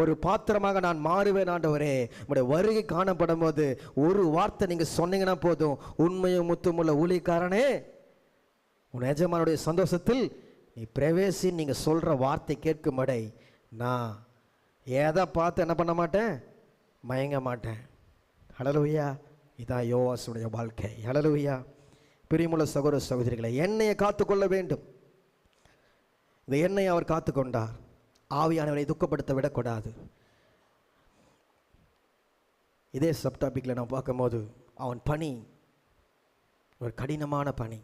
ஒரு பாத்திரமாக நான் மாறுவேன். ஆண்டவரே, உங்களுடைய வருகை காணப்படும் போது ஒரு வார்த்தை நீங்கள் சொன்னீங்கன்னா போதும், உண்மையும் முத்துமுள்ள ஊழியக்காரனே, உன் எஜமானுடைய சந்தோஷத்தில் நீ பிரவேசி, நீங்கள் சொல்கிற வார்த்தை கேட்கும்படை நான் எதை பார்த்து என்ன பண்ண மாட்டேன், மயங்க மாட்டேன். ஹல்லேலூயா. இதான் யோவாசுடைய வாழ்க்கை. ஹல்லேலூயா. பிரியமுள்ள சகோதர சகோதரிகளை, எண்ணெயை காத்துக்கொள்ள வேண்டும். இந்த எண்ணெயை அவர் காத்துக்கொண்டார். ஆவியானவரை துக்கப்படுத்த விடக்கூடாது. இதே சப்டாபிக்கில் நான் பார்க்கும்போது அவன் பணி ஒரு கடினமான பணி,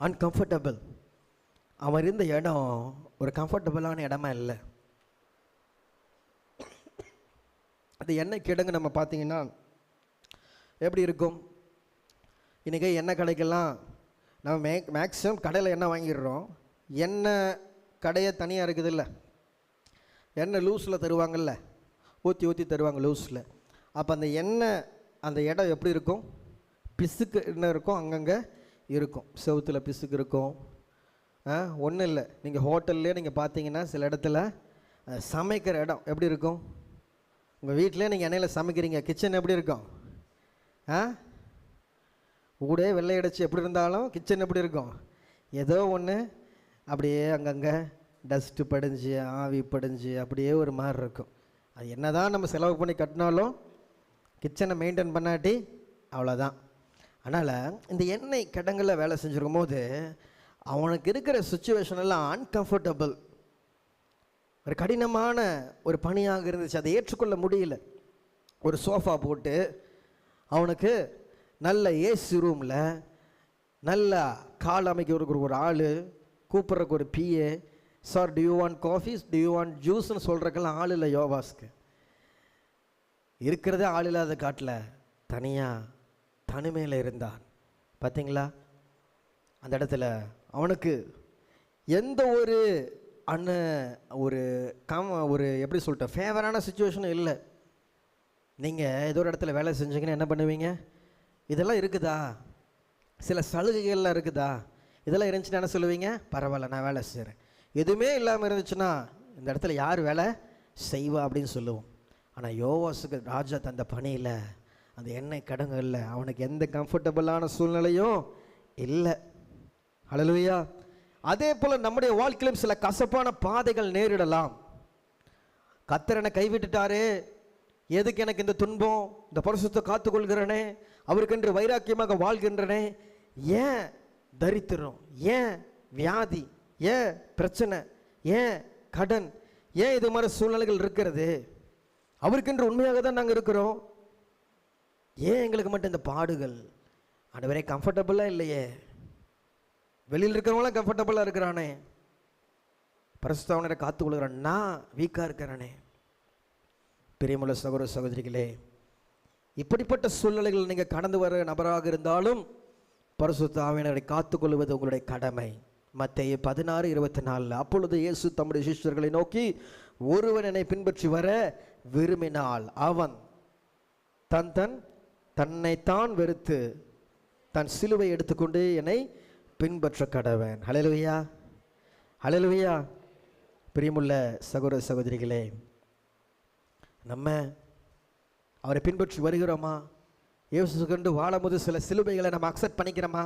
அன்கம்ஃபர்டபுள். அவன் இருந்த இடம் ஒரு கம்ஃபர்டபுளான இடமா இல்லை. அது எண்ணெய் கிடங்கு நம்ம பார்த்தீங்கன்னா எப்படி இருக்கும்? இன்றைக்கி எண்ணெய் கடைக்கெல்லாம் நம்ம மேக்ஸிமம் கடையில் எண்ணெய் வாங்கிடுறோம். எண்ணெய் கடையை தனியாக இருக்குது இல்லை, எண்ணெய் லூஸில் தருவாங்கள்ல, ஊற்றி தருவாங்க லூஸில். அப்போ அந்த எண்ணெய் அந்த இடம் எப்படி இருக்கும்? பிசுக்கு என்ன இருக்கும், அங்கங்கே இருக்கும், செவுத்தில் பிசுக்கு இருக்கும். ஒன்றும் இல்லை, நீங்கள் ஹோட்டல்லே நீங்கள் பார்த்தீங்கன்னா சில இடத்துல சமைக்கிற இடம் எப்படி இருக்கும்? உங்கள் வீட்டிலே நீங்கள் எண்ணெயில் சமைக்கிறீங்க, கிச்சன் எப்படி இருக்கும்? ஊடே வெள்ளை அடிச்சு எப்படி இருந்தாலும் கிச்சன் எப்படி இருக்கும்? ஏதோ ஒன்று அப்படியே அங்கங்கே டஸ்ட்டு படிஞ்சு ஆவி படிஞ்சு அப்படியே ஒரு மாதிரி இருக்கும். அது என்ன தான் நம்ம செலவு பண்ணி கட்டினாலும் கிச்சனை மெயின்டைன் பண்ணாட்டி அவ்வளோதான். அதனால் இந்த எண்ணெய் கிடங்கில் வேலை செஞ்சுருக்கும் போது அவனுக்கு இருக்கிற சுச்சுவேஷன் எல்லாம் அன்கம்ஃபர்டபுள், ஒரு கடினமான ஒரு பணியாக இருந்துச்சு. அதை ஏற்றுக்கொள்ள முடியல. ஒரு சோஃபா போட்டு அவனுக்கு நல்ல ஏசி ரூமில் நல்லா கால் அமைக்க ஒரு ஆள், கூப்பிட்றக்கு ஒரு PA, sir do you want coffees, do you want ஜூஸ்ன்னு சொல்கிறக்கெல்லாம் ஆள் இல்லை யோவாஸ்க்கு. இருக்கிறதே ஆள் இல்லாத காட்டில் தனியாக தனிமையில் இருந்தான். பார்த்தீங்களா? அந்த இடத்துல அவனுக்கு எந்த ஒரு ஒரு எப்படி சொல்லிட்டேன், ஃபேவரான சுச்சுவேஷனும் இல்லை. நீங்கள் ஏதோ ஒரு இடத்துல வேலை செஞ்சீங்கன்னா என்ன பண்ணுவீங்க? இதெல்லாம் இருக்குதா, சில சலுகைகள்லாம் இருக்குதா, இதெல்லாம் இருந்துச்சுன்னா என்ன சொல்லுவீங்க? பரவாயில்ல, நான் வேலை செய்கிறேன். எதுவுமே இல்லாமல் இருந்துச்சுன்னா இந்த இடத்துல யார் வேலை செய்வா அப்படின்னு சொல்லுவோம். ஆனால் யோவாசுக்கு ராஜா தந்த பணியில் அந்த எண்ணெய் கடங்குல அவனுக்கு எந்த கம்ஃபர்டபுளான சூழ்நிலையும் இல்லை. ஹல்லேலூயா. அதே போல் நம்முடைய வாழ்க்கையிலும் சில கசப்பான பாதைகள் நேரிடலாம். கர்த்தர் என்னை கைவிட்டுட்டாரே, எதுக்கு எனக்கு இந்த துன்பம், இந்த பரிசுத்தத்தை காத்துக்கொள்கிறனே, அவருக்கென்று வைராக்கியமாக வாழ்கின்றனே, ஏன் தரித்திரம், ஏன் வியாதி, ஏன் பிரச்சனை, ஏன் கடன், ஏன் இது மாதிரி சூழ்நிலைகள் இருக்கிறது? அவருக்கென்று உண்மையாக தான் நாங்கள் இருக்கிறோம், ஏன் எங்களுக்கு மட்டும் இந்த பாடுகள்? ஆண்டவரே கம்ஃபர்டபுளாக இல்லையே, வெளியில் இருக்கிறவங்களாம் கம்ஃபர்டபுளாக இருக்கிறானே, பரிசுத்தவனரை காத்துக்கொள்கிறான், நான் வீக்காக இருக்கிறானே. பிரியமுள்ள சகோதர சகோதரிகளே, இப்படிப்பட்ட சூழ்நிலைகள் நீங்கள் கடந்து வர நபராக இருந்தாலும் பரிசுத்த ஆவியானவரை காத்துக்கொள்வது உங்களுடைய கடமை. மத்தேயு 16:24. அப்பொழுது இயேசு தம்முடைய சிஷ்யர்களை நோக்கி, ஒருவன் என்னை பின்பற்றி வர விரும்பினால் அவன் தன்னைத்தான் வெறுத்து தன் சிலுவை எடுத்துக்கொண்டு என்னை பின்பற்ற கடவன். ஹல்லேலூயா, ஹல்லேலூயா. பிரியமுள்ள சகோதர சகோதரிகளே, நம்ம அவரை பின்பற்றி வருகிறோமா? இயேசு கண்டு வாழும்போது சில சிலுவைகளை நம்ம அக்செப்ட் பண்ணிக்கிறோமா?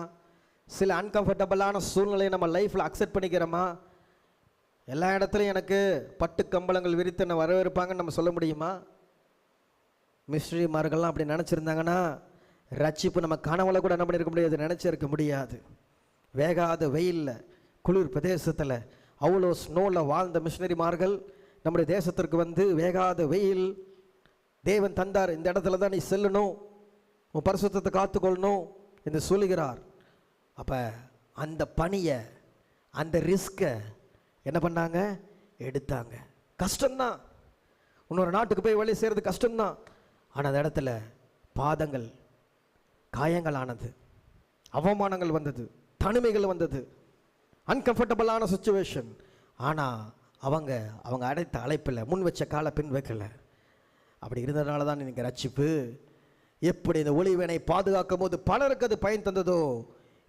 சில அன்கம்ஃபர்டபுளான சூழ்நிலையை நம்ம லைஃப்பில் அக்செப்ட் பண்ணிக்கிறோமா? எல்லா இடத்துலையும் எனக்கு பட்டு கம்பளங்கள் விரித்து என்ன வரவேற்பாங்கன்னு நம்ம சொல்ல முடியுமா? மிஸ்டரிமார்கள்லாம் அப்படி நினச்சிருந்தாங்கன்னா ரட்சிப்பு நம்ம கனவுல கூட என்ன பண்ணியிருக்க முடியாது, நினச்சிருக்க முடியாது. வேகாத வெயிலில் குளிர் பிரதேசத்தில் அவ்வளோ ஸ்னோவில் வாழ்ந்த மிஷினரிமார்கள் நம்முடைய தேசத்திற்கு வந்து வேகாத வெயில் தேவன் தந்தார், இந்த இடத்துல தான் நீ செல்லணும், உன் பரிசுத்தத்தை காத்துக்கொள்ளணும் என்று சொல்லுகிறார். அப்போ அந்த பணியை, அந்த ரிஸ்கை என்ன பண்ணாங்க? எடுத்தாங்க. கஷ்டம்தான், இன்னொரு நாட்டுக்கு போய் வேலை செய்கிறது கஷ்டம்தான். ஆனால் அந்த இடத்துல பாதங்கள் காயங்கள் ஆனது, அவமானங்கள் வந்தது, தனிமைகள் வந்தது, அன்கம்ஃபர்டபுளான சுச்சுவேஷன். ஆனால் அவங்க அடைத்த அழைப்பில் முன் வச்ச காலை பின் வைக்கலை. அப்படி இருந்ததுனால தான் எனக்கு ரட்சிப்பு. எப்படி இந்த ஒளிவினை பாதுகாக்கும் போது பலருக்கு அது பயன் தந்ததோ,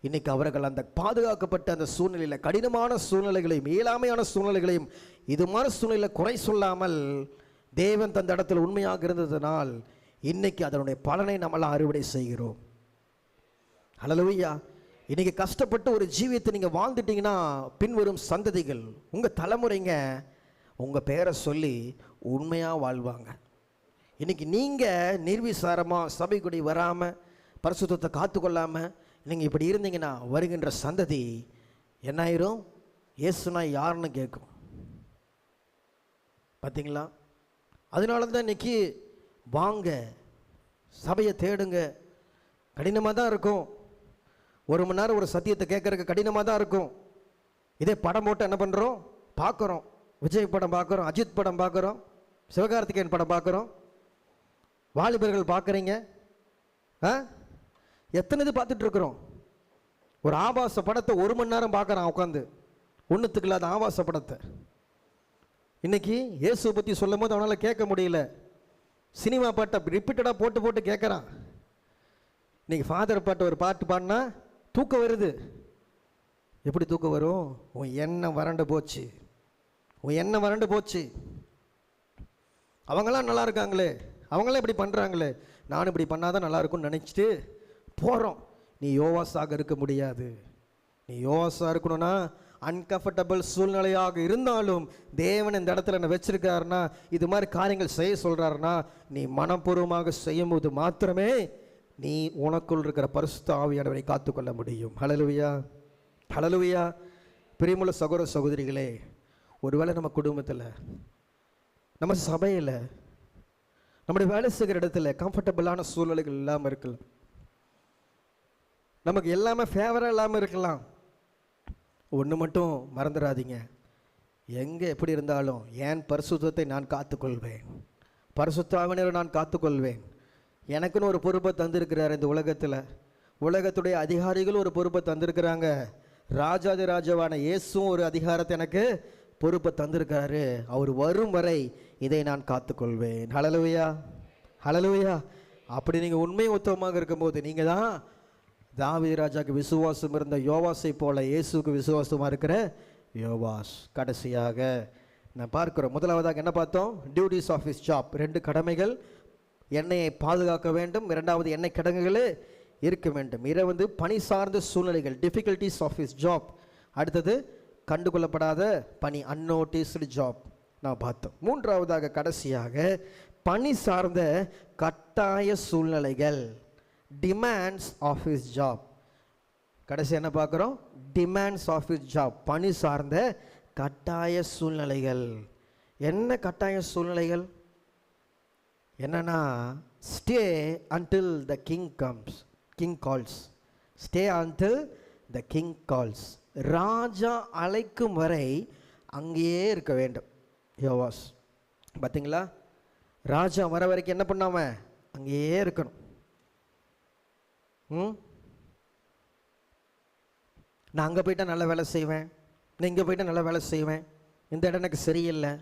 இன்னைக்கு அவர்கள் அந்த பாதுகாக்கப்பட்ட அந்த சூழ்நிலையில், கடினமான சூழ்நிலைகளையும் இயலாமையான சூழ்நிலைகளையும் இது மாதிரி சூழ்நிலையில் குறை சொல்லாமல் தேவன் தந்த இடத்துல உண்மையாக இருந்ததனால் இன்னைக்கு அதனுடைய பலனை நம்மளாம் அறுவடை செய்கிறோம். ஹல்லேலூயா. இன்னைக்கு கஷ்டப்பட்டு ஒரு ஜீவியத்தை நீங்கள் வாழ்ந்துட்டீங்கன்னா பின்வரும் சந்ததிகள் உங்கள் தலைமுறைங்க உங்கள் பேரை சொல்லி உண்மையாக வாழ்வாங்க. இன்னைக்கு நீங்கள் நிர்விசாரமாக சபைக்குடி வராமல் பரிசுத்தத்தை காத்துக்கொள்ளாமல் நீங்கள் இப்படி இருந்தீங்கன்னா வருகின்ற சந்ததி என்ன ஆயிரும்? இயேசுனா யாருன்னு கேட்கும். பார்த்தீங்களா? அதனால தான் இன்னைக்கு வாங்க சபையை தேடுங்க. கடினமாக தான் இருக்கும். 1 மணி நேரம் ஒரு சத்தியத்தை கேட்கறதுக்கு கடினமாக தான் இருக்கும். இதே படம் போட்டு என்ன பண்ணுறோம்? பார்க்குறோம். விஜய் படம் பார்க்குறோம், அஜித் படம் பார்க்குறோம், சிவகார்த்திகேயன் படம் பார்க்குறோம், வாலிபர்கள் பார்க்குறீங்க. எத்தனை இது பார்த்துட்ருக்குறோம். ஒரு ஆபாச படத்தை 1 மணி நேரம் பார்க்குறான் உட்காந்து, ஒன்றுத்துக்கு இல்லாத ஆபாச படத்தை. இன்னைக்கு இயேசுவை பற்றி சொல்லும் போது அவனால் கேட்க முடியல. சினிமா பாட்டை ரிப்பீட்டடாக போட்டு போட்டு கேட்குறான். இன்னைக்கு ஃபாதர் பாட்டு ஒரு பாட்டு பாடினா தூக்கம் வருது. எப்படி தூக்கம் வரும்? உன் எண்ணம் வறண்டு போச்சு, உன் எண்ணம் வறண்டு போச்சு. அவங்களாம் நல்லா இருக்காங்களே, அவங்களாம் இப்படி பண்ணுறாங்களே, நானும் இப்படி பண்ணாதான் நல்லா இருக்கும்னு நினச்சிட்டு போகிறோம். நீ யோவாஸாக இருக்க முடியாது. நீ யோவாஸாக இருக்கணும்னா அன்கம்ஃபர்டபுள் சூழ்நிலையாக இருந்தாலும் தேவன் இந்த இடத்துல என்ன வச்சிருக்காருன்னா, இது மாதிரி காரியங்கள் செய்ய சொல்கிறாருன்னா, நீ மனப்பூர்வமாக செய்யும்போது மாத்திரமே நீ உனக்குள் இருக்கிற பரிசுத்த ஆவியானவரை காத்துக்கொள்ள முடியும். ஹல்லேலூயா, ஹல்லேலூயா. பிரியமுள்ள சகோதர சகோதரிகளே, ஒருவேளை நம்ம குடும்பத்தில், நம்ம சபையில், நம்முடைய வேலை செய்கிற இடத்துல கம்ஃபர்டபுளான சூழ்நிலைகள் இல்லாமல் இருக்கலாம். நமக்கு எல்லாமே ஃபேவராக இல்லாமல் இருக்கலாம். ஒன்று மட்டும் மறந்துடாதீங்க, எங்கே எப்படி இருந்தாலும் என் பரிசுத்தத்தை நான் காத்துக்கொள்வேன், பரிசுத்த ஆவியானவரை நான் காத்துக்கொள்வேன். எனக்குன்னு ஒரு பொறுப்பை தந்திருக்கிறார் இந்த உலகத்தில். உலகத்துடைய அதிகாரிகள் ஒரு பொறுப்பை தந்திருக்கிறாங்க. ராஜாதி ராஜாவான இயேசுவும் ஒரு அதிகாரத்தை எனக்கு பொறுப்பை தந்திருக்காரு. அவர் வரும் வரை இதை நான் காத்துக்கொள்வேன். ஹல்லேலூயா, ஹல்லேலூயா. அப்படி நீங்கள் உண்மை உத்தமமாக இருக்கும்போது நீங்கள் தான் தாவீது ராஜாக்கு விசுவாசம் இருந்த யோவாஸை போல இயேசுக்கு விசுவாசமாக இருக்கிற யோவாஸ். கடைசியாக நான் பார்க்கிறோம், முதலாவதாக என்ன பார்த்தோம்? Duties of his job. 2 கடமைகள். எண்ணெயை பாதுகாக்க வேண்டும், 2வது எண்ணெய் கிடங்குகளே இருக்க வேண்டும். இதை பணி சார்ந்த சூழ்நிலைகள், டிஃபிகல்ட்டிஸ் ஆஃப் ஹிஸ் ஜாப். அடுத்தது கண்டுகொள்ளப்படாத பணி, அன்னோட்டிஸ்டு ஜாப் நான் பார்த்தோம். 3வதாக கடைசியாக பணி சார்ந்த கட்டாய சூழ்நிலைகள், டிமாண்ட்ஸ் ஆஃப் ஹிஸ் ஜாப். கடைசி என்ன பார்க்குறோம்? டிமாண்ட்ஸ் ஆஃப் ஹிஸ் ஜாப், பணி சார்ந்த கட்டாய சூழ்நிலைகள். என்ன கட்டாய சூழ்நிலைகள்? என்னன்னா, stay until the king comes, king calls. Stay until the king calls. ராஜா அழைக்கும் வரை அங்கேயே இருக்க வேண்டும். யோவாஸ் பார்த்தீங்களா? ராஜா வர வரைக்கும் என்ன பண்ணாம அங்கேயே இருக்கணும். நான் அங்கே போயிட்டா நல்ல வேலை செய்வேன், நான் இங்கே போயிட்டா நல்ல வேலை செய்வேன், இந்த இடம் எனக்கு சரியில்லை.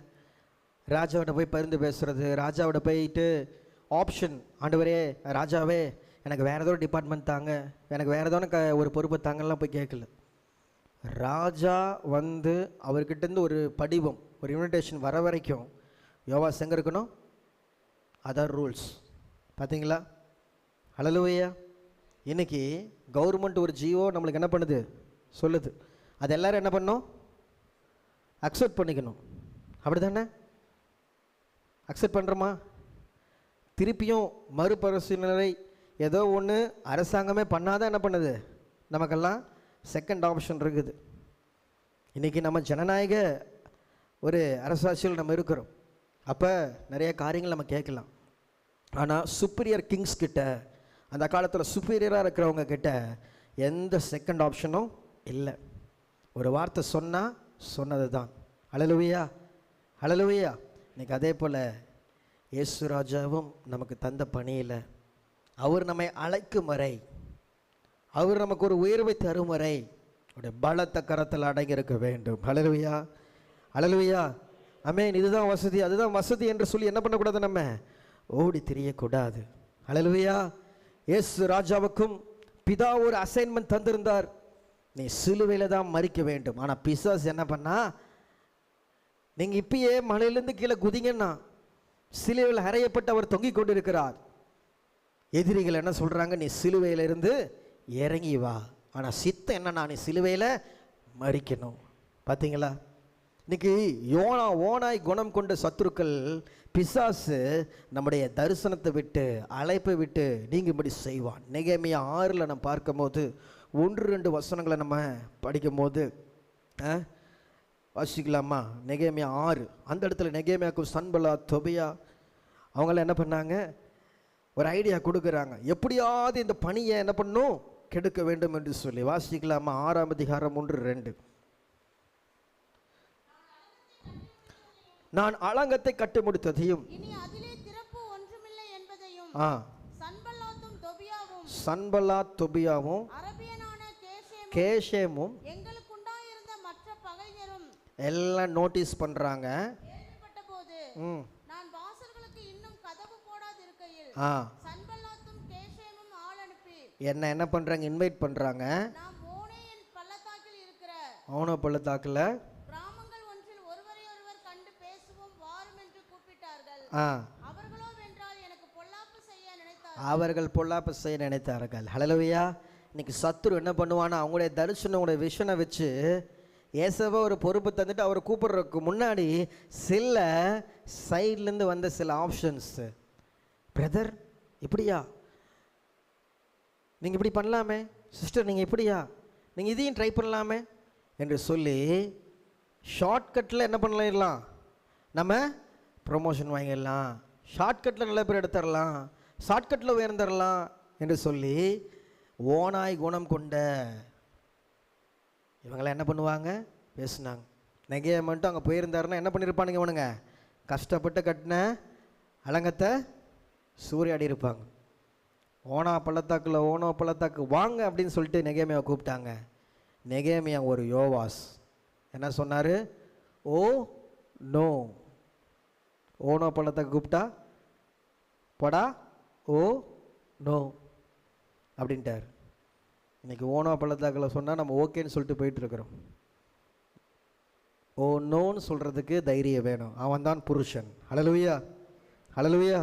ராஜாவிட போய் பரிந்து பேசுகிறது, ராஜாவிட போயிட்டு ஆப்ஷன், ஆண்டவரே ராஜாவே எனக்கு வேறு ஏதோ ஒரு டிபார்ட்மெண்ட் தாங்க, எனக்கு வேறு ஏதோ ஒரு பொறுப்பை தாங்கலாம் போய் கேட்கல. ராஜா அவர்கிட்டேருந்து ஒரு படிவம், ஒரு இன்விடேஷன் வர வரைக்கும் யோவாஸ் எங்கே இருக்கணும்? அதான் ரூல்ஸ். பார்த்தீங்களா? ஹல்லேலூயா. இன்னைக்கு கவர்மெண்ட் ஒரு ஜியோ நம்மளுக்கு என்ன பண்ணுது சொல்லுது, அது எல்லோரும் என்ன பண்ணணும்? அக்செப்ட் பண்ணிக்கணும். அப்படி தானே? அக்செப்ட் பண்ணுறோமா? திருப்பியும் மறுபரிசீலனை ஏதோ ஒன்று அரசாங்கமே பண்ணாதான் என்ன பண்ணுது? நமக்கெல்லாம் செகண்ட் ஆப்ஷன் இருக்குது. இன்றைக்கி நம்ம ஜனநாயக ஒரு அரசாட்சியில் நம்ம இருக்கிறோம். அப்போ நிறைய காரியங்கள் நம்ம கேட்கலாம். ஆனால் சுப்பீரியர் கிங்ஸ் கிட்ட, அந்த காலத்தில் சுப்பீரியராக இருக்கிறவங்க கிட்ட எந்த செகண்ட் ஆப்ஷனும் இல்லை. ஒரு வார்த்தை சொன்னால் சொன்னது தான். ஹல்லேலூயா, ஹல்லேலூயா. இன்றைக்கி அதே போல் இயேசு ராஜாவும் நமக்கு தந்த பணியில் அவர் நம்மை அழைக்கும் வரை, அவர் நமக்கு ஒரு உயர்வை தரும் வரை அவருடைய பலத்த கரத்தில் அடங்கியிருக்க வேண்டும். ஹல்லேலூயா, ஹல்லேலூயா. ஆமென். இதுதான் வசதி, அதுதான் வசதி என்று சொல்லி என்ன பண்ணக்கூடாது? நம்ம ஓடி திரியக்கூடாது. ஹல்லேலூயா. இயேசு ராஜாவுக்கும் பிதா ஒரு அசைன்மெண்ட் தந்திருந்தார், நீ சிலுவையில் தான் மரிக்க வேண்டும். ஆனால் பிசாசு என்ன பண்ணா, நீங்கள் இப்பயே மலையிலேருந்து கீழே குதிங்கன்னா சிலுவையில் அறையப்பட்டு அவர் தொங்கிக் கொண்டிருக்கிறார். எதிரிகள் என்ன சொல்கிறாங்க? நீ சிலுவையிலிருந்து இறங்கி வா, ஆனால் சித்தம் என்னன்னா நீ சிலுவையில் மறிக்கணும். பார்த்தீங்களா? இன்னைக்கு ஓனாய் குணம் கொண்ட சத்துருக்கள் பிசாசு நம்முடைய தரிசனத்தை விட்டு அழைப்பை விட்டு நீங்கும்படி செய்வான். நெகேமியா 6 நம்ம பார்க்கும்போது 1-2 வசனங்களை நம்ம படிக்கும்போது வாசிக்கலாமா? நெகேமியா 6 அந்த இடத்துல நெகேமியாவுக்கும் சன்பல்லாத் தொபியா அவங்களாம் என்ன பண்ணாங்க? ஒரு ஐடியா கொடுக்குறாங்க, எப்படியாவது இந்த பணியை என்ன பண்ணும், கெடுக்க வேண்டும் என்று சொல்லி. வாசிக்கலாமா? 6ஆம் அதிகாரம் 1-2. நான் அலங்கத்தை கட்டி முடித்ததையும் சன்பல்லாத் தொபியாவும் கேஷேமும் எல்லாம் நோட்டீஸ் பண்றாங்க. என்ன பண்றாங்க? இன்வைட் பண்றாங்க. ஓனோ பள்ளத்தாக்குல அவர்கள் பொல்லாப்பு செய்ய நினைத்தார்கள். ஹல்லேலூயா. இன்னைக்கு சத்துரு என்ன பண்ணுவானா, அவங்களுடைய தரிசனம், அவங்களுடைய விஷனை வச்சு ஏசவா ஒரு பொறுப்பு தந்துட்டு அவரை கூப்பிடுறதுக்கு முன்னாடி சில சைட்லேருந்து வந்த சில ஆப்ஷன்ஸ், பிரதர் இப்படியா, நீங்கள் இப்படி பண்ணலாமே, சிஸ்டர் நீங்கள் இப்படியா, நீங்கள் இதையும் ட்ரை பண்ணலாமே என்று சொல்லி ஷார்ட்கட்டில் என்ன பண்ணலாம், நம்ம ப்ரொமோஷன் வாங்கிடலாம், ஷார்ட்கட்டில் நல்ல பேர் எடுத்துடலாம், ஷார்ட்கட்டில் உயர்ந்துடலாம் என்று சொல்லி ஓனாய் குணம் கொண்ட இவங்களாம் என்ன பண்ணுவாங்க, பேசுனாங்க. நெகேமியா மட்டும் அங்கே போயிருந்தாருன்னா என்ன பண்ணியிருப்பானுங்க, இவனுங்க கஷ்டப்பட்டு கட்டின அலங்கத்தை சூறையாடி இருப்பாங்க. ஓனோ பள்ளத்தாக்கு வாங்க அப்படின்னு சொல்லிட்டு நெகேமியாவை கூப்பிட்டாங்க. நெகேமியா ஒரு யோவாஸ் என்ன சொன்னார், ஓ நோ, ஓனோ பள்ளத்தாக்கு கூப்பிட்டா படா, ஓ நோ அப்படின்ட்டார். இன்னைக்கு ஓனோ பள்ளத்தாக்கில் சொன்னால் நம்ம ஓகேன்னு சொல்லிட்டு போயிட்டுருக்குறோம். ஓ நோன்னு சொல்கிறதுக்கு தைரியம் வேணும், அவன் தான் புருஷன். ஹல்லேலூயா, ஹல்லேலூயா,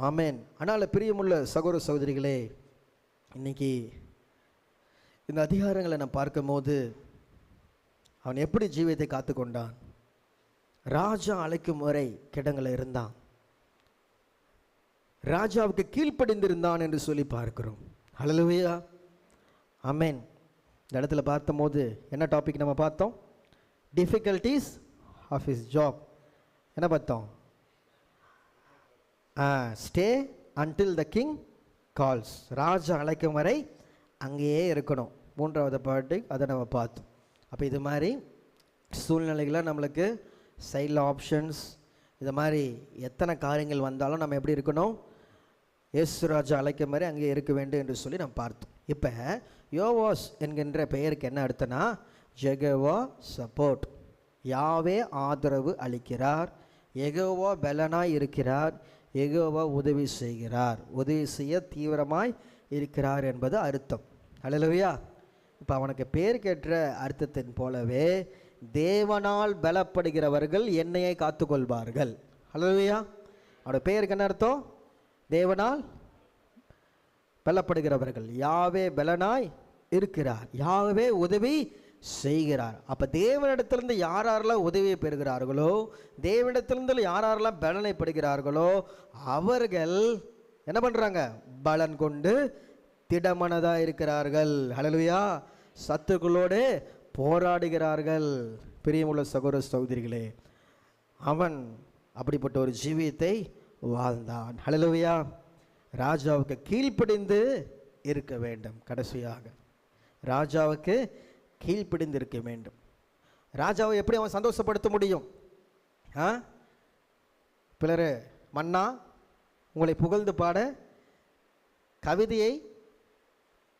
ஆமேன். ஆனால் பிரியமுள்ள சகோதர சகோதரிகளே, இன்னைக்கு இந்த அதிகாரங்களை நான் பார்க்கும்போது அவன் எப்படி ஜீவியத்தை காத்து கொண்டான். ராஜா அழைக்கும் வரை கிடங்களில் இருந்தான், ராஜாவுக்கு கீழ்ப்படிந்திருந்தான் என்று சொல்லி பார்க்கிறோம். ஹல்லேலூயா, ஆமேன். இந்த இடத்துல பார்த்தபோது என்ன டாபிக் நம்ம பார்த்தோம், டிஃபிகல்ட்டிஸ் ஆஃப் ஹிஸ் ஜாப். என்ன பார்த்தோம், stay until the king calls, ராஜா அழைக்கும் வரை அங்கேயே இருக்கணும். 3வது பாட்டு அதை நம்ம பார்த்தோம். அப்போ இது மாதிரி சூழ்நிலைகளை நம்மளுக்கு சைடில் ஆப்ஷன்ஸ், இது மாதிரி எத்தனை காரியங்கள் வந்தாலும் நம்ம எப்படி இருக்கணும், இயேசு ராஜா அழைக்கும் மாதிரி அங்கே இருக்க வேண்டும் என்று சொல்லி நம்ம பார்த்தோம். இப்போ யோவாஸ் என்கின்ற பெயருக்கு என்ன அர்த்தம்னா, யெகோவா சப்போர்ட், யாவே ஆதரவு அளிக்கிறார், யெகோவா பலனாய் இருக்கிறார், யெகோவா உதவி செய்கிறார், உதவி செய்ய தீவிரமாய் இருக்கிறார் என்பது அர்த்தம். ஹல்லேலூயா. இப்போ அவனுக்கு பேர் கேட்ட அர்த்தத்தின் போலவே தேவனால் பலப்படுகிறவர்கள் என்னையை காத்துக்கொள்வார்கள். ஹல்லேலூயா. அவனோட பேருக்கு என்ன அர்த்தம், தேவனால் பலப்படுகிறவர்கள், யாவே பலனாய் இருக்கிறார், யாவே உதவி செய்கிறார். அப்போ தேவனிடத்திலிருந்து யாரெல்லாம் உதவியை பெறுகிறார்களோ, தேவனிடத்திலிருந்து யாரெல்லாம் பலனை பெறுகிறார்களோ அவர்கள் என்ன பண்ணுறாங்க, பலன் கொண்டு திடமனதாக இருக்கிறார்கள். ஹல்லேலூயா. சத்துருக்களோடு போராடுகிறார்கள். பிரியமுள்ள சகோதர சகோதரிகளே, அவன் அப்படிப்பட்ட ஒரு ஜீவியத்தை வாழ்ந்தான். ஹல்லேலூயா. ராஜாவுக்கு கீழ்ப்படிந்து இருக்க வேண்டும். கடைசியாக ராஜாவுக்கு கீழ்ப்படிந்து இருக்க வேண்டும். ராஜாவை எப்படி அவன் சந்தோஷப்படுத்த முடியும்? பிறர் மன்னா உங்களை புகழ்ந்து பாட கவிதையை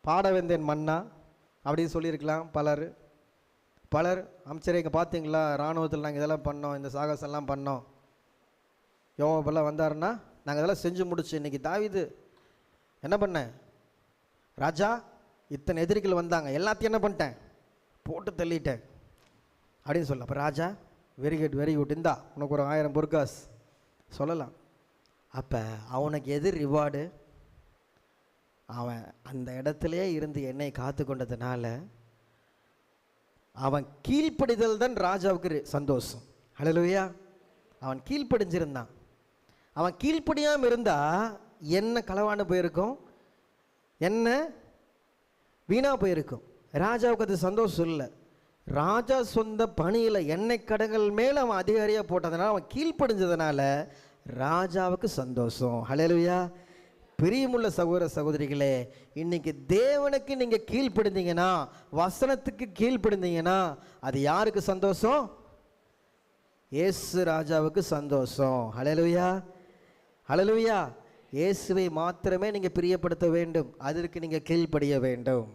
பாட வந்தேன் மன்னா அப்படின்னு சொல்லியிருக்கலாம். பலர் அமைச்சரை இங்கே பார்த்தீங்களா, இராணுவத்தில் நாங்கள் இதெல்லாம் பண்ணோம், இந்த சாகசம்லாம் பண்ணோம், யோவாபெல்லாம் வந்தாருன்னா நாங்கள் இதெல்லாம் செஞ்சு முடிச்சு, இன்றைக்கி தாவீது என்ன பண்ணேன், ராஜா இத்தனை எதிரிகள் வந்தாங்க, எல்லாத்தையும் என்ன பண்ணிட்டேன், போட்டு தள்ளிட்டேன் அப்படின்னு சொல்ல. அப்போ ராஜா வெரி குட் இந்தா உனக்கு ஒரு 1000 பொற்காஸ் சொல்லலாம். அப்போ அவனுக்கு எது ரிவார்டு, அவன் அந்த இடத்துலையே இருந்து என்னை காத்து கொண்டதுனால அவன் கீழ்ப்படிதல் தான் ராஜாவுக்கு சந்தோஷம். ஹல்லேலூயா. அவன் கீழ்ப்படிஞ்சிருந்தான். அவன் கீழ்ப்படியாமல் இருந்தா என்ன களவாண்டு போயிருக்கும், என்ன வீணா போயிருக்கும். ராஜாவுக்கு அது சந்தோஷம் இல்லை. ராஜா சொந்த பணியில் எண்ணெய் கடங்கள் மேலே அவன் அதிகாரியாக போட்டதுனால, அவன் கீழ்ப்படிஞ்சதுனால ராஜாவுக்கு சந்தோஷம். ஹல்லேலூயா. பிரியமுள்ள சகோதர சகோதரிகளே, இன்னைக்கு தேவனுக்கு நீங்கள் கீழ்ப்படிந்தீங்கன்னா, வசனத்துக்கு கீழ்ப்படிந்தீங்கன்னா, அது யாருக்கு சந்தோஷம்? இயேசு ராஜாவுக்கு சந்தோஷம். ஹல்லேலூயா. ஹல்லேலூயா. இயேசுவை மாத்திரமே நீங்கள் பிரியப்படுத்த வேண்டும். அதற்கு நீங்கள் கீழ்ப்படிய வேண்டும்.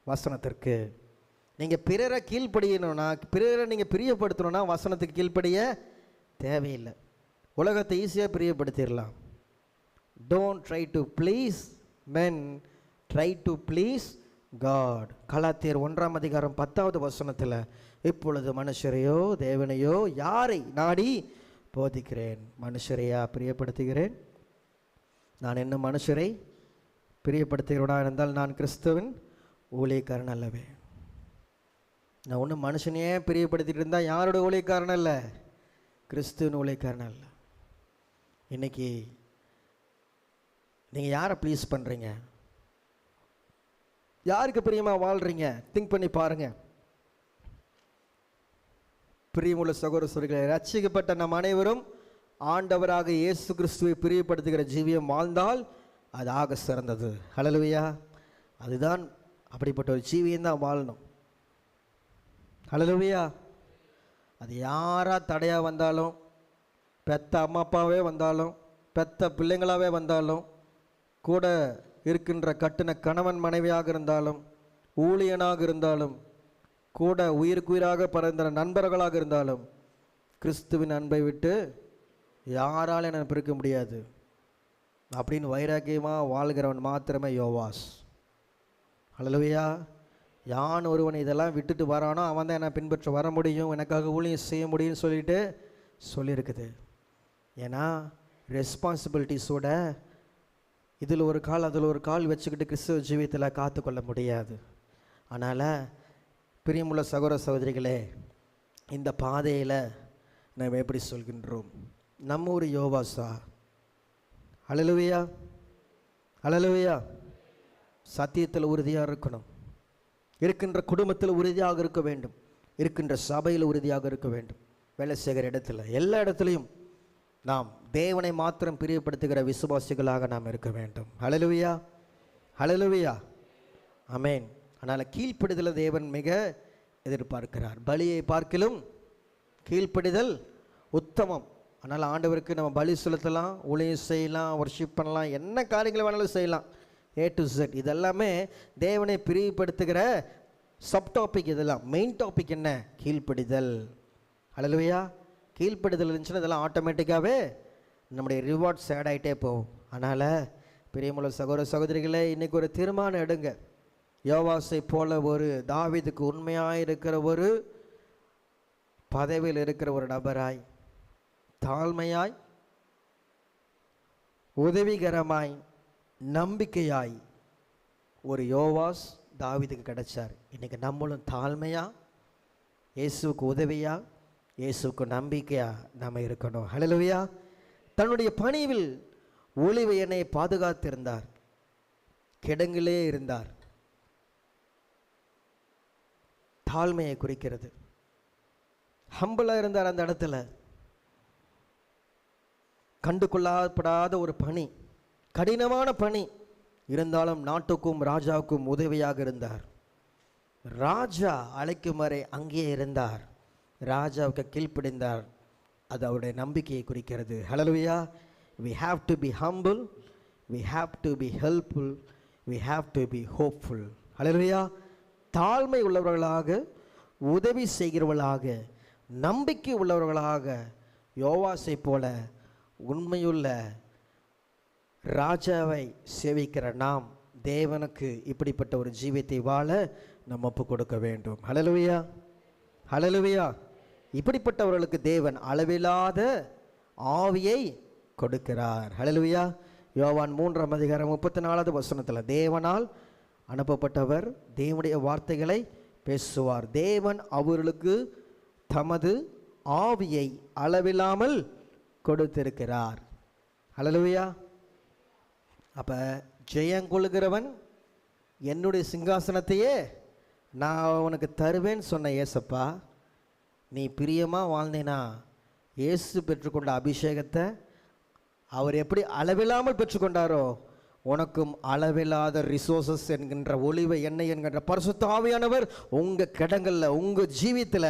வசனத்திற்கு நீங்கள் பிறரை கீழ்ப்படியணும்னா, பிறரை நீங்கள் பிரியப்படுத்தணும்னா வசனத்துக்கு கீழ்ப்படிய தேவையில்லை. உலகத்தை ஈஸியாக பிரியப்படுத்திடலாம். Don't try to please men, try to please God. கலாத்தியர் 1:10 இப்பொழுது மனுஷரையோ தேவனையோ யாரை நாடி போதிக்கிறேன்? மனுஷரையா பிரியப்படுத்துகிறேன்? நான் என்ன மனுஷரை பிரியப்படுத்துகிறவனா இருந்தால் நான் கிறிஸ்துவின் ஊழியக்காரன் அல்லவே. நான் ஒன்றும் மனுஷனையே பிரியப்படுத்திட்டு இருந்தால் யாரோட ஊழியக்காரன் அல்ல, கிறிஸ்துவின் ஊழியக்காரன் அல்ல. இன்னைக்கு நீங்கள் யாரை ப்ளீஸ் பண்ணுறீங்க? யாருக்கு பிரியமாக வாழ்கிறீங்க? திங்க் பண்ணி பாருங்கள். பிரியமுள்ள சகோதர சகோதரிகளே, ரட்சிக்கப்பட்ட நம் அனைவரும் ஆண்டவராக இயேசு கிறிஸ்துவை பிரியப்படுத்துகிற ஜீவியம் வாழ்ந்தால் அது ஆக சிறந்தது. ஹல்லேலூயா. அதுதான், அப்படிப்பட்ட ஒரு ஜீவியம் தான் வாழணும். ஹல்லேலூயா. அது யாரா தடையாக வந்தாலும், பெத்த அம்மா அப்பாவே வந்தாலும், பெத்த பிள்ளைங்களாகவே வந்தாலும், கூட இருக்கின்ற கட்டின கணவன் மனைவியாக இருந்தாலும், ஊழியனாக இருந்தாலும், கூட உயிருக்குயிராக பறந்த நண்பர்களாக இருந்தாலும், கிறிஸ்துவின் அன்பை விட்டு யாராலும் என்னை பிரிக்க முடியாது அப்படின்னு வைராக்கியமாக வாழ்கிறவன் மாத்திரமே யோவாஸ். ஹல்லேலூயா. யான் ஒருவன் இதெல்லாம் விட்டுட்டு வரானோ அவன் தான் என்னை பின்பற்ற வர முடியும், எனக்காக ஊழியம் செய்ய முடியும்னு சொல்லியிருக்குது. ஏன்னா ரெஸ்பான்சிபிலிட்டிஸோட இதில் ஒரு கால் அதில் ஒரு கால் வச்சுக்கிட்டு கிறிஸ்துவ ஜீவியத்தில் காத்துக்கொள்ள முடியாது. அதனால் பிரியமுள்ள சகோதர சகோதரிகளே, இந்த பாதையில் நாம் எப்படி சொல்கின்றோம்? நம்ம ஒரு யோவாசா? ஹல்லேலூயா. ஹல்லேலூயா. சத்தியத்தில் உறுதியாக இருக்கணும். இருக்கின்ற குடும்பத்தில் உறுதியாக இருக்க வேண்டும். இருக்கின்ற சபையில் உறுதியாக இருக்க வேண்டும். வேலை செய்கிற இடத்துல, எல்லா இடத்துலையும் நாம் தேவனை மாத்திரம் பிரியப்படுத்துகிற விசுவாசிகளாக நாம் இருக்க வேண்டும். ஹல்லேலூயா. ஹல்லேலூயா. ஆமென். அதனால் கீழ்ப்படிதலை தேவன் மிக எதிர்பார்க்கிறார். பலியை பார்க்கிலும் கீழ்ப்படிதல் உத்தமம். அதனால் ஆண்டவருக்கு நம்ம பலி செலுத்தலாம், ஊழியம் செய்யலாம், வர்ஷிப் பண்ணலாம், என்ன காரியங்களை வேணாலும் செய்யலாம். A to Z இதெல்லாமே தேவனை பிரியப்படுத்துகிற சப் டாபிக். இதெல்லாம் மெயின் டாபிக் என்ன? கீழ்ப்படிதல். ஹல்லேலூயா. கீழ்ப்படிதல் இருந்துச்சுன்னா இதெல்லாம் ஆட்டோமேட்டிக்காகவே நம்முடைய ரிவார்ட்ஸ் ஆட் ஆகிட்டே போகும். அதனால் பிரியமுள்ள சகோதர சகோதரிகளே, இன்றைக்கி ஒரு தீர்மானம் எடுங்க. யோவாசை போல ஒரு தாவீதுக்கு உண்மையாக இருக்கிற ஒரு பதவியில் இருக்கிற ஒரு நபராய், தாழ்மையாய், உதவிகரமாய், நம்பிக்கையாய் ஒரு யோவாஸ் தாவீதுக்கு கிடைச்சார். இன்றைக்கி நம்மளும் தாழ்மையா, இயேசுவுக்கு உதவியா, இயேசுவுக்கு நம்பிக்கையா நம்ம இருக்கணும். ஹல்லேலூயா. தன்னுடைய பணிவில் ஒலிவ எண்ணெயை பாதுகாத்திருந்தார். கிடங்கிலே இருந்தார். தாழ்மையை குறிக்கிறது. ஹம்பிளாக இருந்தார். அந்த இடத்துல கண்டு கொள்ளப்படாத ஒரு பணி, கடினமான பணி இருந்தாலும் நாட்டுக்கும் ராஜாவுக்கும் உதவியாக இருந்தார். ராஜா அழைக்கும் வரை அங்கேயே இருந்தார். ராஜாவுக்கு கீழ்ப்படிந்தார். அது அவருடைய நம்பிக்கையை குறிக்கிறது. ஹல்லேலூயா. we have to be humble, we have to be helpful, we have to be hopeful. ஹல்லேலூயா. தாழ்மை உள்ளவர்களாக, உதவி செய்கிறவர்களாக, நம்பிக்கை உள்ளவர்களாக யோவாசை போல உண்மையுள்ள ராஜாவை சேவிக்கிற நாம் தேவனுக்கு இப்படிப்பட்ட ஒரு ஜீவியத்தை வாழ நம்ம ஒப்பு கொடுக்க வேண்டும். ஹல்லேலூயா. ஹல்லேலூயா. இப்படிப்பட்டவர்களுக்கு தேவன் அளவில்லாத ஆவியை கொடுக்கிறார். ஹல்லேலூயா. யோவான் 3:34 தேவனால் அனுப்பப்பட்டவர் தேவனுடைய வார்த்தைகளை பேசுவார். தேவன் அவர்களுக்கு தமது ஆவியை அளவில்லாமல் கொடுத்திருக்கிறார். ஹல்லேலூயா. அப்போ ஜெயங்கொள்கிறவன் என்னுடைய சிங்காசனத்தையே நான் உனக்கு தருவேன்னு சொன்ன ஏசப்பா, நீ பிரியமாக வாழ்ந்தேனா இயேசு பெற்றுக்கொண்ட அபிஷேகத்தை அவர் எப்படி அளவில்லாமல் பெற்றுக்கொண்டாரோ, உனக்கும் அளவில்லாத ரிசோர்சஸ் என்கின்ற ஒளிவை எண்ணெய் என்கின்ற பரிசுத்த ஆவியானவர் உங்கள் கிடங்களில் உங்கள் ஜீவித்தில்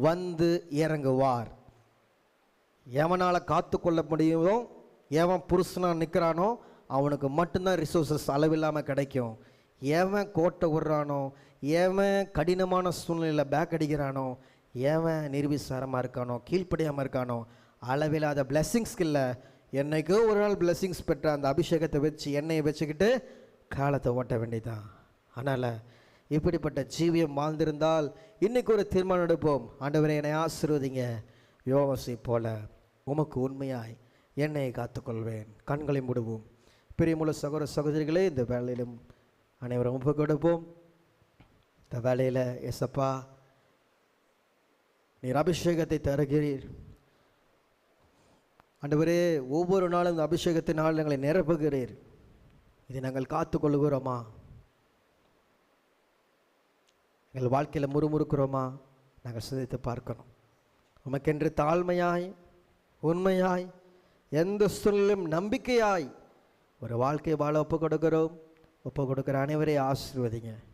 வந்து இறங்குவார். எவனால் காத்து கொள்ள முடியுமோ, எவன் புருஷனாக நிற்கிறானோ அவனுக்கு மட்டும்தான் ரிசோர்சஸ் அளவில்லாமல் கிடைக்கும். எவன் கோட்டை விடுறானோ, எவன் கடினமான சூழ்நிலையில் பேக் அடிக்கிறானோ, எவன் நிர்விசாரமாக இருக்கானோ, கீழ்ப்படியாமல் இருக்கானோ, அளவில்லாத பிளெஸ்ஸிங்ஸ்க்கு இல்லை. என்னைக்கோ ஒரு நாள் பிளெஸ்ஸிங்ஸ் பெற்ற அந்த அபிஷேகத்தை வச்சு எண்ணெயை வச்சுக்கிட்டு காலத்தை ஓட்ட வேண்டியதான். அதனால் இப்படிப்பட்ட ஜீவியம் வாழ்ந்திருந்தால் இன்றைக்கி ஒரு தீர்மானம் எடுப்போம். ஆண்டவரே, என்னை ஆசீர்வதிங்க, யோவாசை போல உமக்கு உண்மையாய் எண்ணெயை காத்துக்கொள்வேன். கண்களை மூடுவோம். பிரியமுள்ள சகோதர சகோதரிகளே, இந்த வேலையிலும் அனைவரும் ஒப்பு கொடுப்போம். இந்த வேலையில் ஏசப்பா, நீர் அபிஷேகத்தை தருகிறீர். ஆண்டவரே, ஒவ்வொரு நாளும் இந்த அபிஷேகத்தினால் எங்களை நிரப்புகிறீர். இதை நாங்கள் காத்துக்கொள்கிறோமா? எங்கள் வாழ்க்கையில் முறுமுறுக்கிறோமா? நாங்கள் சிந்தித்து பார்க்கணும். உமக்கென்று தாழ்மையாய் உண்மையாய் எந்த சூழலிலும் நம்பிக்கையாய் ஒரு வாழ்க்கை வாழ ஒப்பு கொடுக்கிறோம். ஒப்பு கொடுக்குற அனைவரையும் ஆசீர்வதிங்க.